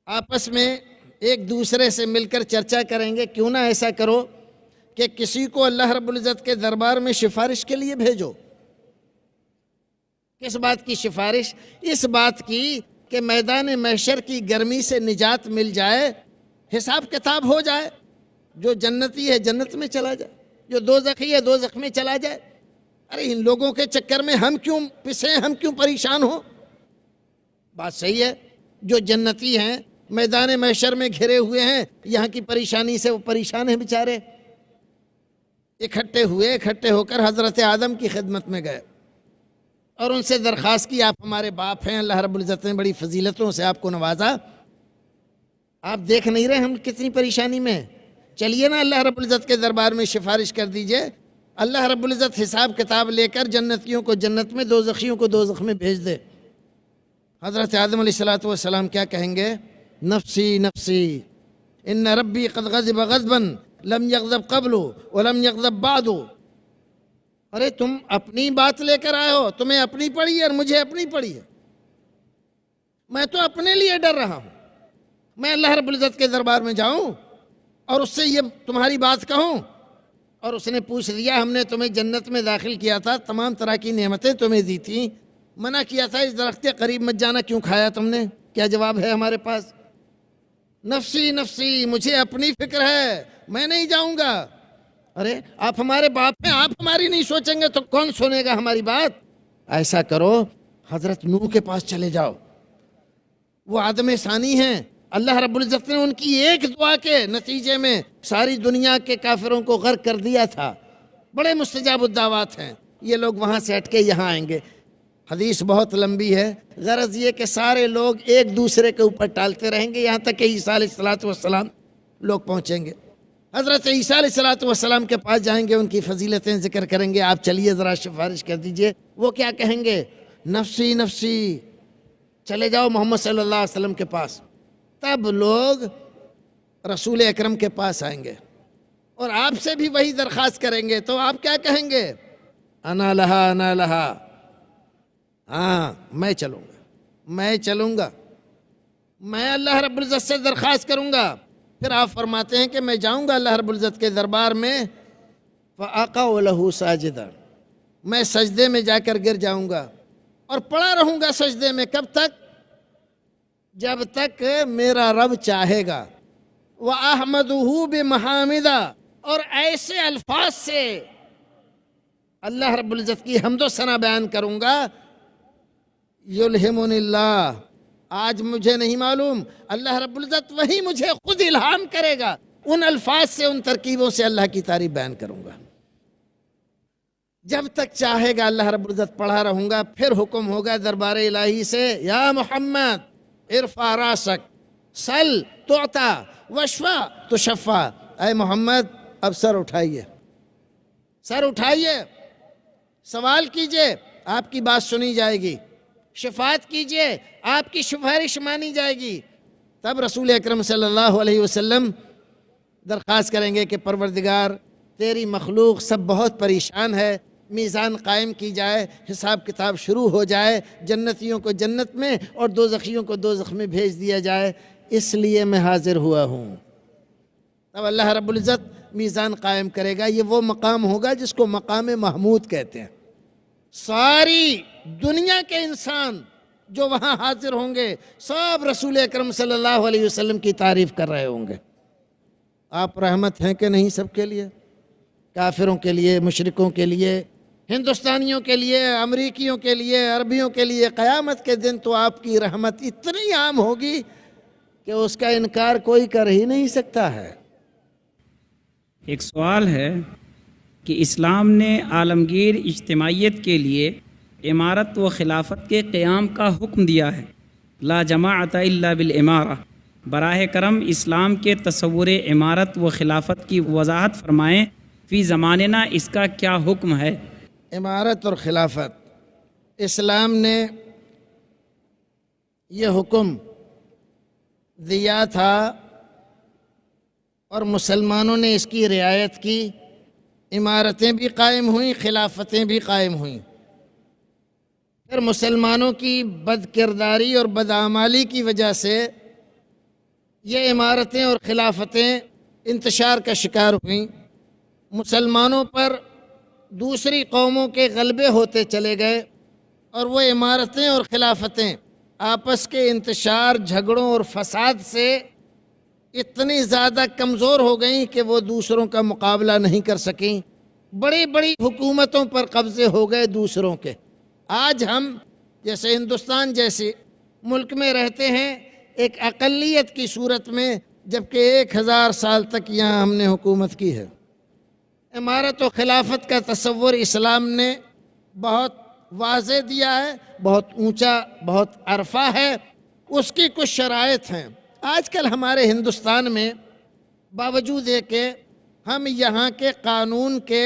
آپس میں ایک دوسرے سے مل کر چرچا کریں گے، کیوں نہ ایسا کرو کہ کسی کو اللہ رب العزت کے دربار میں سفارش کے لیے بھیجو. کس بات کی سفارش؟ اس بات کی کہ میدان محشر کی گرمی سے نجات مل جائے، حساب کتاب ہو جائے. جو جنتی ہے جنت میں چلا جائے، جو دوزخی ہے دوزخ میں چلا جائے. ارے ان لوگوں کے چکر میں ہم کیوں پسیں، ہم کیوں پریشان ہوں؟ بات صحیح ہے. جو جنتی ہیں میدان محشر میں گھرے ہوئے ہیں، یہاں کی پریشانی سے وہ پریشان ہیں بیچارے. اکٹھے ہو کر حضرت آدم کی خدمت میں گئے اور ان سے درخواست کی، آپ ہمارے باپ ہیں، اللہ رب العزت نے بڑی فضیلتوں سے آپ کو نوازا، آپ دیکھ نہیں رہے ہم کتنی پریشانی میں ہیں، چلیے نا اللہ رب العزت کے دربار میں سفارش کر دیجئے. اللہ رب العزت حساب کتاب لے کر جنتیوں کو جنت میں، دوزخیوں کو دوزخ میں بھیج دے. حضرت آدم علیہ السلام کیا کہیں گے؟ نفسی نفسی ان ربی قد غضب غضبا لم یغضب قبل ولم یغضب بعد. ارے تم اپنی بات لے کر آئے ہو، تمہیں اپنی پڑی ہے اور مجھے اپنی پڑی ہے. میں تو اپنے لیے ڈر رہا ہوں. میں اللہ رب العزت کے دربار میں جاؤں اور اس سے یہ تمہاری بات کہوں؟ اور اس نے پوچھ لیا، ہم نے تمہیں جنت میں داخل کیا تھا، تمام طرح کی نعمتیں تمہیں دی تھیں، منع کیا تھا اس درخت کے قریب مت جانا، کیوں کھایا تم نے؟ کیا جواب ہے ہمارے پاس؟ نفسی نفسی، مجھے اپنی فکر ہے، میں نہیں جاؤں گا. ارے آپ ہمارے باپ ہیں، آپ ہماری نہیں سوچیں گے تو کون سنے گا ہماری بات؟ ایسا کرو، حضرت نوح کے پاس چلے جاؤ، وہ آدم ثانی ہیں. اللہ رب العزت نے ان کی ایک دعا کے نتیجے میں ساری دنیا کے کافروں کو غرق کر دیا تھا. بڑے مستجاب الدعوات ہیں. یہ لوگ وہاں سے ہٹ کے یہاں آئیں گے. حدیث بہت لمبی ہے، غرض یہ کہ سارے لوگ ایک دوسرے کے اوپر ٹالتے رہیں گے یہاں تک کہ عیسیٰ علیہ السلام لوگ پہنچیں گے. حضرت عیسیٰ علیہ السلام کے پاس جائیں گے، ان کی فضیلتیں ذکر کریں گے، آپ چلیے ذرا سفارش کر دیجئے. وہ کیا کہیں گے؟ نفسی نفسی، چلے جاؤ محمد صلی اللہ علیہ وسلم کے پاس. تب لوگ رسول اکرم کے پاس آئیں گے اور آپ سے بھی وہی درخواست کریں گے. تو آپ کیا کہیں گے؟ انا لہا انا لہا، ہاں میں چلوں گا، میں اللہ رب العزت سے درخواست کروں گا. پھر آپ فرماتے ہیں کہ میں جاؤں گا اللہ رب العزت کے دربار میں، فَأَقَعُ لَهُ سَاجِدًا، میں سجدے میں جا کر گر جاؤں گا اور پڑا رہوں گا سجدے میں. کب تک؟ جب تک میرا رب چاہے گا. وَأَحْمَدُهُ بِمَحَامِدَ، اور ایسے الفاظ سے اللہ رب العزت کی حمد و ثنا بیان کروں گا. یلہمنی اللہ، آج مجھے نہیں معلوم، اللہ رب العزت وہی مجھے خود الہام کرے گا. ان الفاظ سے، ان ترکیبوں سے اللہ کی تعریف بیان کروں گا. جب تک چاہے گا اللہ رب العزت پڑھا رہوں گا. پھر حکم ہوگا دربار الہی سے، یا محمد ارفع راسک سل تعطا واشفع تشفع. اے محمد اب سر اٹھائیے، سوال کیجئے، آپ کی بات سنی جائے گی. شفاعت کیجئے، آپ کی سفارش مانی جائے گی. تب رسول اکرم صلی اللہ علیہ وسلم درخواست کریں گے کہ پروردگار تیری مخلوق سب بہت پریشان ہے، میزان قائم کی جائے، حساب کتاب شروع ہو جائے، جنتیوں کو جنت میں اور دوزخیوں کو دوزخ میں بھیج دیا جائے. اس لیے میں حاضر ہوا ہوں. تب اللہ رب العزت میزان قائم کرے گا. یہ وہ مقام ہوگا جس کو مقام محمود کہتے ہیں. ساری دنیا کے انسان جو وہاں حاضر ہوں گے سب رسول اکرم صلی اللہ علیہ وسلم کی تعریف کر رہے ہوں گے. آپ رحمت ہیں کہ نہیں سب کے لیے؟ کافروں کے لیے، مشرکوں کے لیے، ہندوستانیوں کے لیے، امریکیوں کے لیے، عربیوں کے لیے. قیامت کے دن تو آپ کی رحمت اتنی عام ہوگی کہ اس کا انکار کوئی کر ہی نہیں سکتا ہے.
ایک سوال ہے کہ اسلام نے عالمگیر اجتماعیت کے لیے امارت و خلافت کے قیام کا حکم دیا ہے. لا جماعت الا بالامارہ. براہ کرم اسلام کے تصور امارت و خلافت کی وضاحت فرمائیں. فی زماننا اس کا کیا حکم ہے؟
امارت اور خلافت، اسلام نے یہ حکم دیا تھا اور مسلمانوں نے اس کی رعایت کی. امارتیں بھی قائم ہوئیں، خلافتیں بھی قائم ہوئیں. پھر مسلمانوں کی بد کرداری اور بدعمالی کی وجہ سے یہ عمارتیں اور خلافتیں انتشار کا شکار ہوئیں. مسلمانوں پر دوسری قوموں کے غلبے ہوتے چلے گئے اور وہ عمارتیں اور خلافتیں آپس کے انتشار، جھگڑوں اور فساد سے اتنی زیادہ کمزور ہو گئیں کہ وہ دوسروں کا مقابلہ نہیں کر سکیں. بڑی بڑی حکومتوں پر قبضے ہو گئے دوسروں کے. آج ہم جیسے ہندوستان جیسے ملک میں رہتے ہیں ایک اقلیت کی صورت میں، جبکہ 1000 سال تک یہاں ہم نے حکومت کی ہے. امارت و خلافت کا تصور اسلام نے بہت واضح دیا ہے، بہت اونچا، بہت عرفہ ہے. اس کی کچھ شرائط ہیں. آج کل ہمارے ہندوستان میں باوجود ہے کہ ہم یہاں کے قانون کے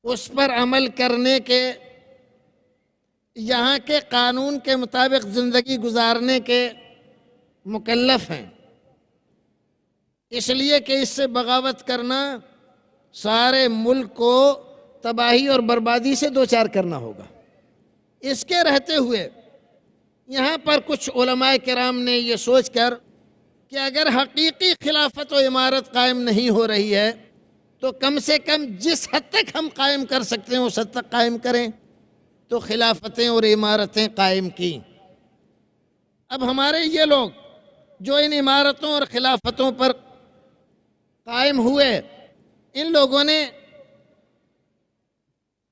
اس پر عمل کرنے کے، یہاں کے قانون کے مطابق زندگی گزارنے کے مکلف ہیں، اس لیے کہ اس سے بغاوت کرنا سارے ملک کو تباہی اور بربادی سے دوچار کرنا ہوگا. اس کے رہتے ہوئے یہاں پر کچھ علماء کرام نے یہ سوچ کر کہ اگر حقیقی خلافت و امارت قائم نہیں ہو رہی ہے تو کم سے کم جس حد تک ہم قائم کر سکتے ہیں اس حد تک قائم کریں، تو خلافتیں اور عمارتیں قائم کیں. اب ہمارے یہ لوگ جو ان عمارتوں اور خلافتوں پر قائم ہوئے، ان لوگوں نے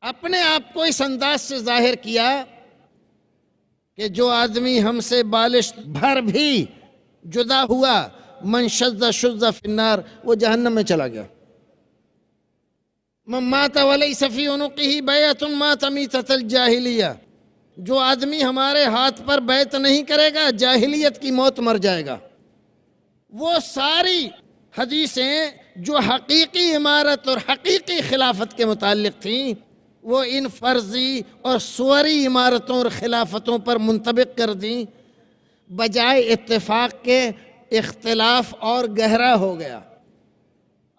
اپنے آپ کو اس انداز سے ظاہر کیا کہ جو آدمی ہم سے بالش بھر بھی جدا ہوا، من شذ شذ فی النار، وہ جہنم میں چلا گیا. من مات ولیس فی عنقہ بیعۃ مات میتۃ الجاہلیہ. جو آدمی ہمارے ہاتھ پر بیعت نہیں کرے گا جاہلیت کی موت مر جائے گا. وہ ساری حدیثیں جو حقیقی عمارت اور حقیقی خلافت کے متعلق تھیں وہ ان فرضی اور صوری عمارتوں اور خلافتوں پر منطبق کر دیں. بجائے اتفاق کے اختلاف اور گہرا ہو گیا.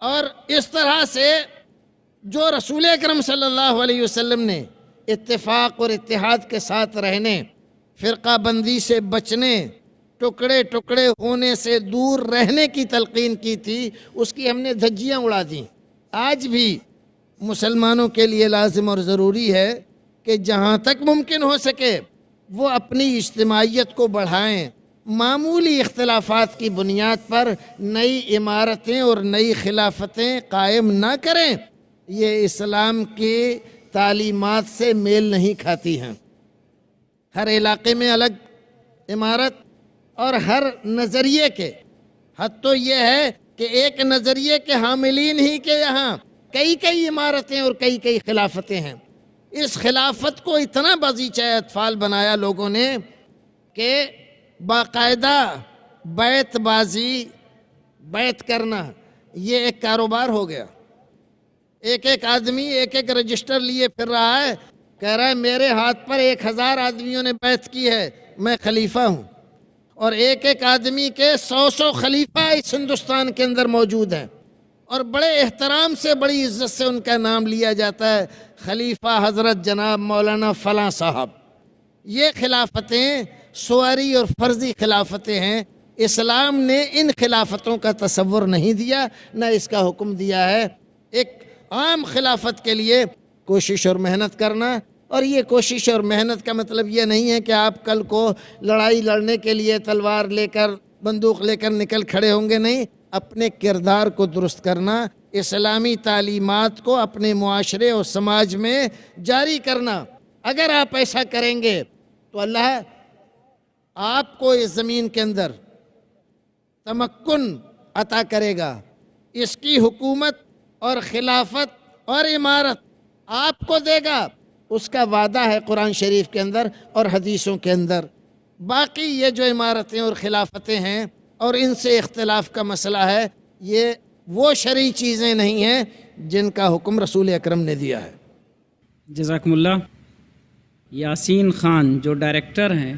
اور اس طرح سے جو رسول اکرم صلی اللہ علیہ وسلم نے اتفاق اور اتحاد کے ساتھ رہنے، فرقہ بندی سے بچنے، ٹکڑے ٹکڑے ہونے سے دور رہنے کی تلقین کی تھی، اس کی ہم نے دھجیاں اڑا دیں. آج بھی مسلمانوں کے لیے لازم اور ضروری ہے کہ جہاں تک ممکن ہو سکے وہ اپنی اجتماعیت کو بڑھائیں. معمولی اختلافات کی بنیاد پر نئی عمارتیں اور نئی خلافتیں قائم نہ کریں. یہ اسلام کی تعلیمات سے میل نہیں کھاتی ہیں. ہر علاقے میں الگ عمارت اور ہر نظریے کے، حد تو یہ ہے کہ ایک نظریے کے حاملین ہی کے یہاں کئی عمارتیں اور کئی خلافتیں ہیں. اس خلافت کو اتنا بازیچہ اطفال بنایا لوگوں نے کہ باقاعدہ بیعت بازی، بیعت کرنا یہ ایک کاروبار ہو گیا. ایک آدمی ایک رجسٹر لیے پھر رہا ہے، کہہ رہا ہے میرے ہاتھ پر 1000 آدمیوں نے بیعت کی ہے، میں خلیفہ ہوں. اور ایک آدمی کے 100 خلیفہ اس ہندوستان کے اندر موجود ہیں اور بڑے احترام سے، بڑی عزت سے ان کا نام لیا جاتا ہے، خلیفہ حضرت جناب مولانا فلاں صاحب. یہ خلافتیں صوری اور فرضی خلافتیں ہیں. اسلام نے ان خلافتوں کا تصور نہیں دیا، نہ اس کا حکم دیا ہے۔ ایک عام خلافت کے لیے کوشش اور محنت کرنا، اور یہ کوشش اور محنت کا مطلب یہ نہیں ہے کہ آپ کل کو لڑائی لڑنے کے لیے تلوار لے کر بندوق لے کر نکل کھڑے ہوں گے، نہیں، اپنے کردار کو درست کرنا، اسلامی تعلیمات کو اپنے معاشرے اور سماج میں جاری کرنا۔ اگر آپ ایسا کریں گے تو اللہ آپ کو اس زمین کے اندر تمکن عطا کرے گا، اس کی حکومت اور خلافت اور امارت آپ کو دے گا، اس کا وعدہ ہے قرآن شریف کے اندر اور حدیثوں کے اندر۔ باقی یہ جو عمارتیں اور خلافتیں ہیں اور ان سے اختلاف کا مسئلہ ہے، یہ وہ شرعی چیزیں نہیں ہیں جن کا حکم رسول اکرم نے دیا ہے۔
جزاکم اللہ۔ یاسین خان جو ڈائریکٹر ہیں،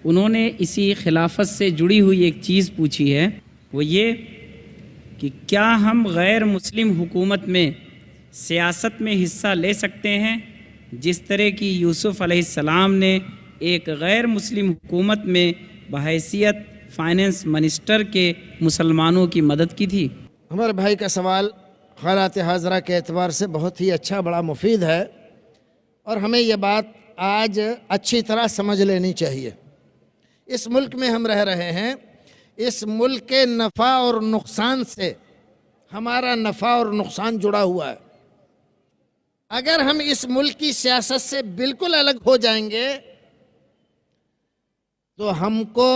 انہوں نے اسی خلافت سے جڑی ہوئی ایک چیز پوچھی ہے، وہ یہ کہ کیا ہم غیر مسلم حکومت میں سیاست میں حصہ لے سکتے ہیں، جس طرح کی یوسف علیہ السلام نے ایک غیر مسلم حکومت میں بحیثیت فائننس منسٹر کے مسلمانوں کی مدد کی تھی؟
ہمارے بھائی کا سوال حالات حاضرہ کے اعتبار سے بہت ہی اچھا، بڑا مفید ہے، اور ہمیں یہ بات آج اچھی طرح سمجھ لینی چاہیے۔ اس ملک میں ہم رہ رہے ہیں، اس ملک کے نفع اور نقصان سے ہمارا نفع اور نقصان جڑا ہوا ہے۔ اگر ہم اس ملک کی سیاست سے بالکل الگ ہو جائیں گے تو ہم کو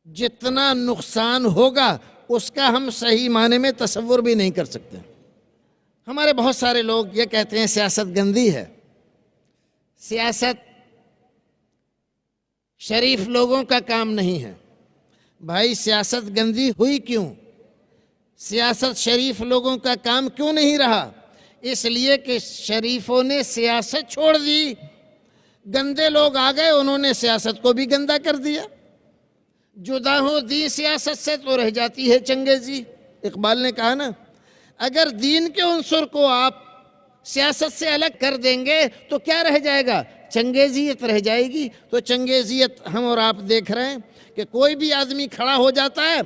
جتنا نقصان ہوگا اس کا ہم صحیح معنی میں تصور بھی نہیں کر سکتے۔ ہمارے بہت سارے لوگ یہ کہتے ہیں سیاست گندی ہے، سیاست شریف لوگوں کا کام نہیں ہے۔ بھائی سیاست گندی ہوئی کیوں؟ سیاست شریف لوگوں کا کام کیوں نہیں رہا؟ اس لیے کہ شریفوں نے سیاست چھوڑ دی، گندے لوگ آ گئے، انہوں نے سیاست کو بھی گندا کر دیا۔ جدا ہو دین سیاست سے تو رہ جاتی ہے چنگیزی۔ اقبال نے کہا نا، اگر دین کے عنصر کو آپ سیاست سے الگ کر دیں گے تو کیا رہ جائے گا؟ چنگیزیت رہ جائے گی۔ تو چنگیزیت ہم اور آپ دیکھ رہے ہیں کہ کوئی بھی آدمی کھڑا ہو جاتا ہے،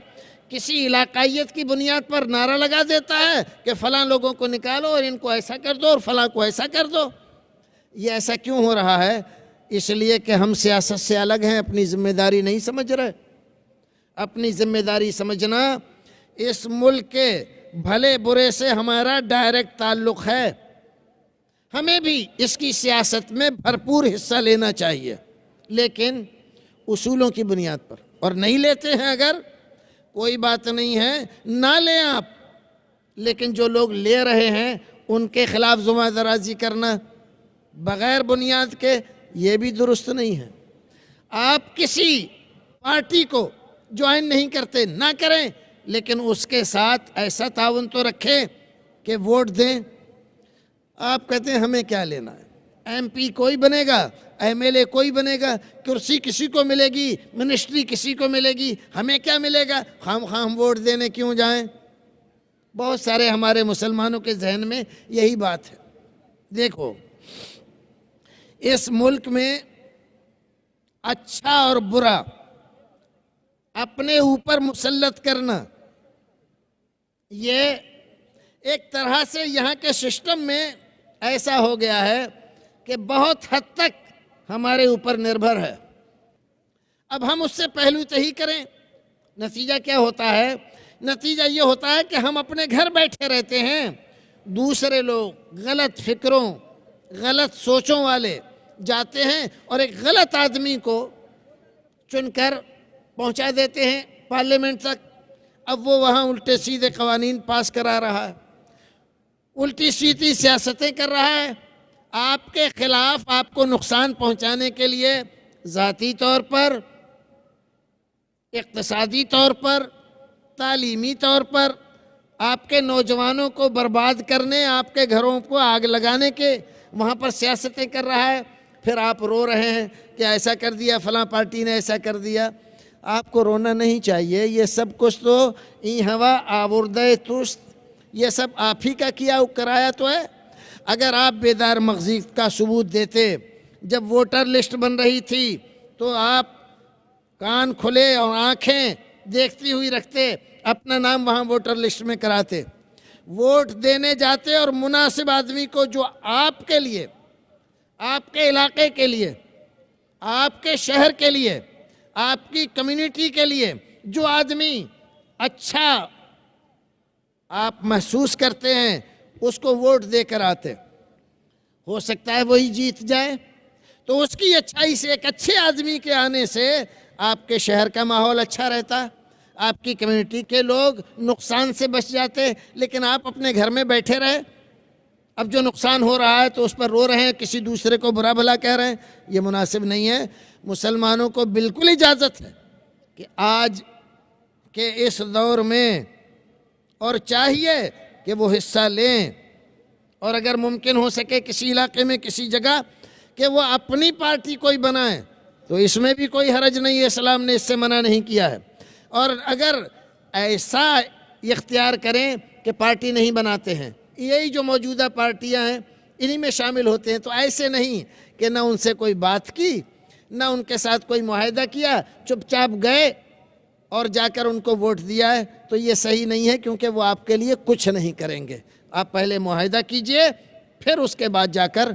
کسی علاقائیت کی بنیاد پر نعرہ لگا دیتا ہے کہ فلاں لوگوں کو نکالو اور ان کو ایسا کر دو اور فلاں کو ایسا کر دو۔ یہ ایسا کیوں ہو رہا ہے؟ اس لیے کہ ہم سیاست سے الگ ہیں، اپنی ذمہ داری نہیں سمجھ رہے۔ اپنی ذمہ داری سمجھنا، اس ملک کے بھلے برے سے ہمارا ڈائریکٹ تعلق ہے، ہمیں بھی اس کی سیاست میں بھرپور حصہ لینا چاہیے، لیکن اصولوں کی بنیاد پر۔ اور نہیں لیتے ہیں اگر، کوئی بات نہیں ہے، نہ لیں آپ، لیکن جو لوگ لے رہے ہیں ان کے خلاف ذمہ درازی کرنا بغیر بنیاد کے، یہ بھی درست نہیں ہے۔ آپ کسی پارٹی کو جوائن نہیں کرتے، نہ کریں، لیکن اس کے ساتھ ایسا تعاون تو رکھیں کہ ووٹ دیں۔ آپ کہتے ہیں ہمیں کیا لینا ہے، ایم پی کوئی بنے گا، ایم ایل اے کوئی بنے گا، کرسی کسی کو ملے گی، منسٹری کسی کو ملے گی، ہمیں کیا ملے گا، خام خام ووٹ دینے کیوں جائیں؟ بہت سارے ہمارے مسلمانوں کے ذہن میں یہی بات ہے۔ دیکھو، اس ملک میں اچھا اور برا اپنے اوپر مسلط کرنا، یہ ایک طرح سے یہاں کے سسٹم میں ایسا ہو گیا ہے کہ بہت حد تک ہمارے اوپر نربھر ہے۔ اب ہم اس سے پہلو تہی کریں، نتیجہ کیا ہوتا ہے؟ نتیجہ یہ ہوتا ہے کہ ہم اپنے گھر بیٹھے رہتے ہیں، دوسرے لوگ غلط فکروں، غلط سوچوں والے جاتے ہیں اور ایک غلط آدمی کو چن کر پہنچا دیتے ہیں پارلیمنٹ تک۔ اب وہ وہاں الٹے سیدھے قوانین پاس کرا رہا ہے، الٹی سیدھی سیاستیں کر رہا ہے، آپ کے خلاف، آپ کو نقصان پہنچانے کے لیے ذاتی طور پر، اقتصادی طور پر، تعلیمی طور پر، آپ کے نوجوانوں کو برباد کرنے، آپ کے گھروں کو آگ لگانے کے وہاں پر سیاستیں کر رہا ہے۔ پھر آپ رو رہے ہیں کہ ایسا کر دیا، فلاں پارٹی نے ایسا کر دیا۔ آپ کو رونا نہیں چاہیے، یہ سب کچھ تو این ہوا آوردہ توست، یہ سب آپ ہی کا کیا کرایا تو ہے۔ اگر آپ بیدار مغزی کا ثبوت دیتے، جب ووٹر لسٹ بن رہی تھی تو آپ کان کھلے اور آنکھیں دیکھتی ہوئی رکھتے، اپنا نام وہاں ووٹر لسٹ میں کراتے، ووٹ دینے جاتے اور مناسب آدمی کو جو آپ کے لیے، آپ کے علاقے کے لیے، آپ کے شہر کے لیے، آپ کی کمیونٹی کے لیے جو آدمی اچھا آپ محسوس کرتے ہیں اس کو ووٹ دے کر آتے، ہو سکتا ہے وہی جیت جائے، تو اس کی اچھائی سے، ایک اچھے آدمی کے آنے سے آپ کے شہر کا ماحول اچھا رہتا، آپ کی کمیونٹی کے لوگ نقصان سے بچ جاتے، لیکن آپ اپنے گھر میں بیٹھے رہے، اب جو نقصان ہو رہا ہے تو اس پر رو رہے ہیں، کسی دوسرے کو برا بھلا کہہ رہے ہیں، یہ مناسب نہیں ہے۔ مسلمانوں کو بالکل اجازت ہے کہ آج کے اس دور میں، اور چاہیے کہ وہ حصہ لیں، اور اگر ممکن ہو سکے کسی علاقے میں کسی جگہ کہ وہ اپنی پارٹی کوئی بنائیں تو اس میں بھی کوئی حرج نہیں ہے، اسلام نے اس سے منع نہیں کیا ہے۔ اور اگر ایسا اختیار کریں کہ پارٹی نہیں بناتے ہیں، یہی جو موجودہ پارٹیاں ہیں انہی میں شامل ہوتے ہیں، تو ایسے نہیں کہ نہ ان سے کوئی بات کی، نہ ان کے ساتھ کوئی معاہدہ کیا، چپ چاپ گئے اور جا کر ان کو ووٹ دیا ہے، تو یہ صحیح نہیں ہے، کیونکہ وہ آپ کے لیے کچھ نہیں کریں گے۔ آپ پہلے معاہدہ کیجئے، پھر اس کے بعد جا کر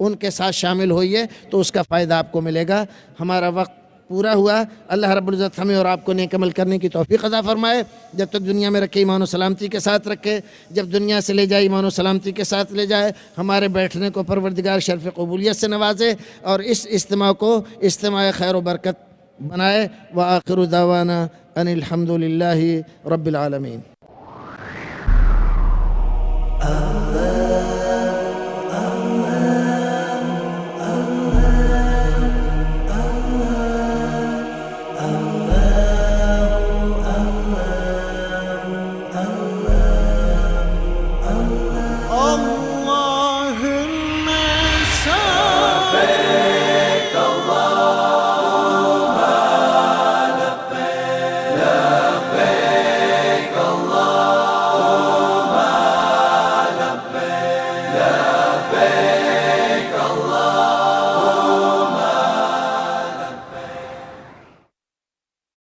ان کے ساتھ شامل ہوئیے، تو اس کا فائدہ آپ کو ملے گا۔ ہمارا وقت پورا ہوا، اللہ رب العزت ہمیں اور آپ کو نیک عمل کرنے کی توفیق عطا فرمائے، جب تک دنیا میں رکھے ایمان و سلامتی کے ساتھ رکھے، جب دنیا سے لے جائے ایمان و سلامتی کے ساتھ لے جائے، ہمارے بیٹھنے کو پروردگار شرف قبولیت سے نوازے، اور اس اجتماع کو اجتماع خیر و برکت بنائے۔ وآخر دعوانا ان الحمد للہ رب العالمین۔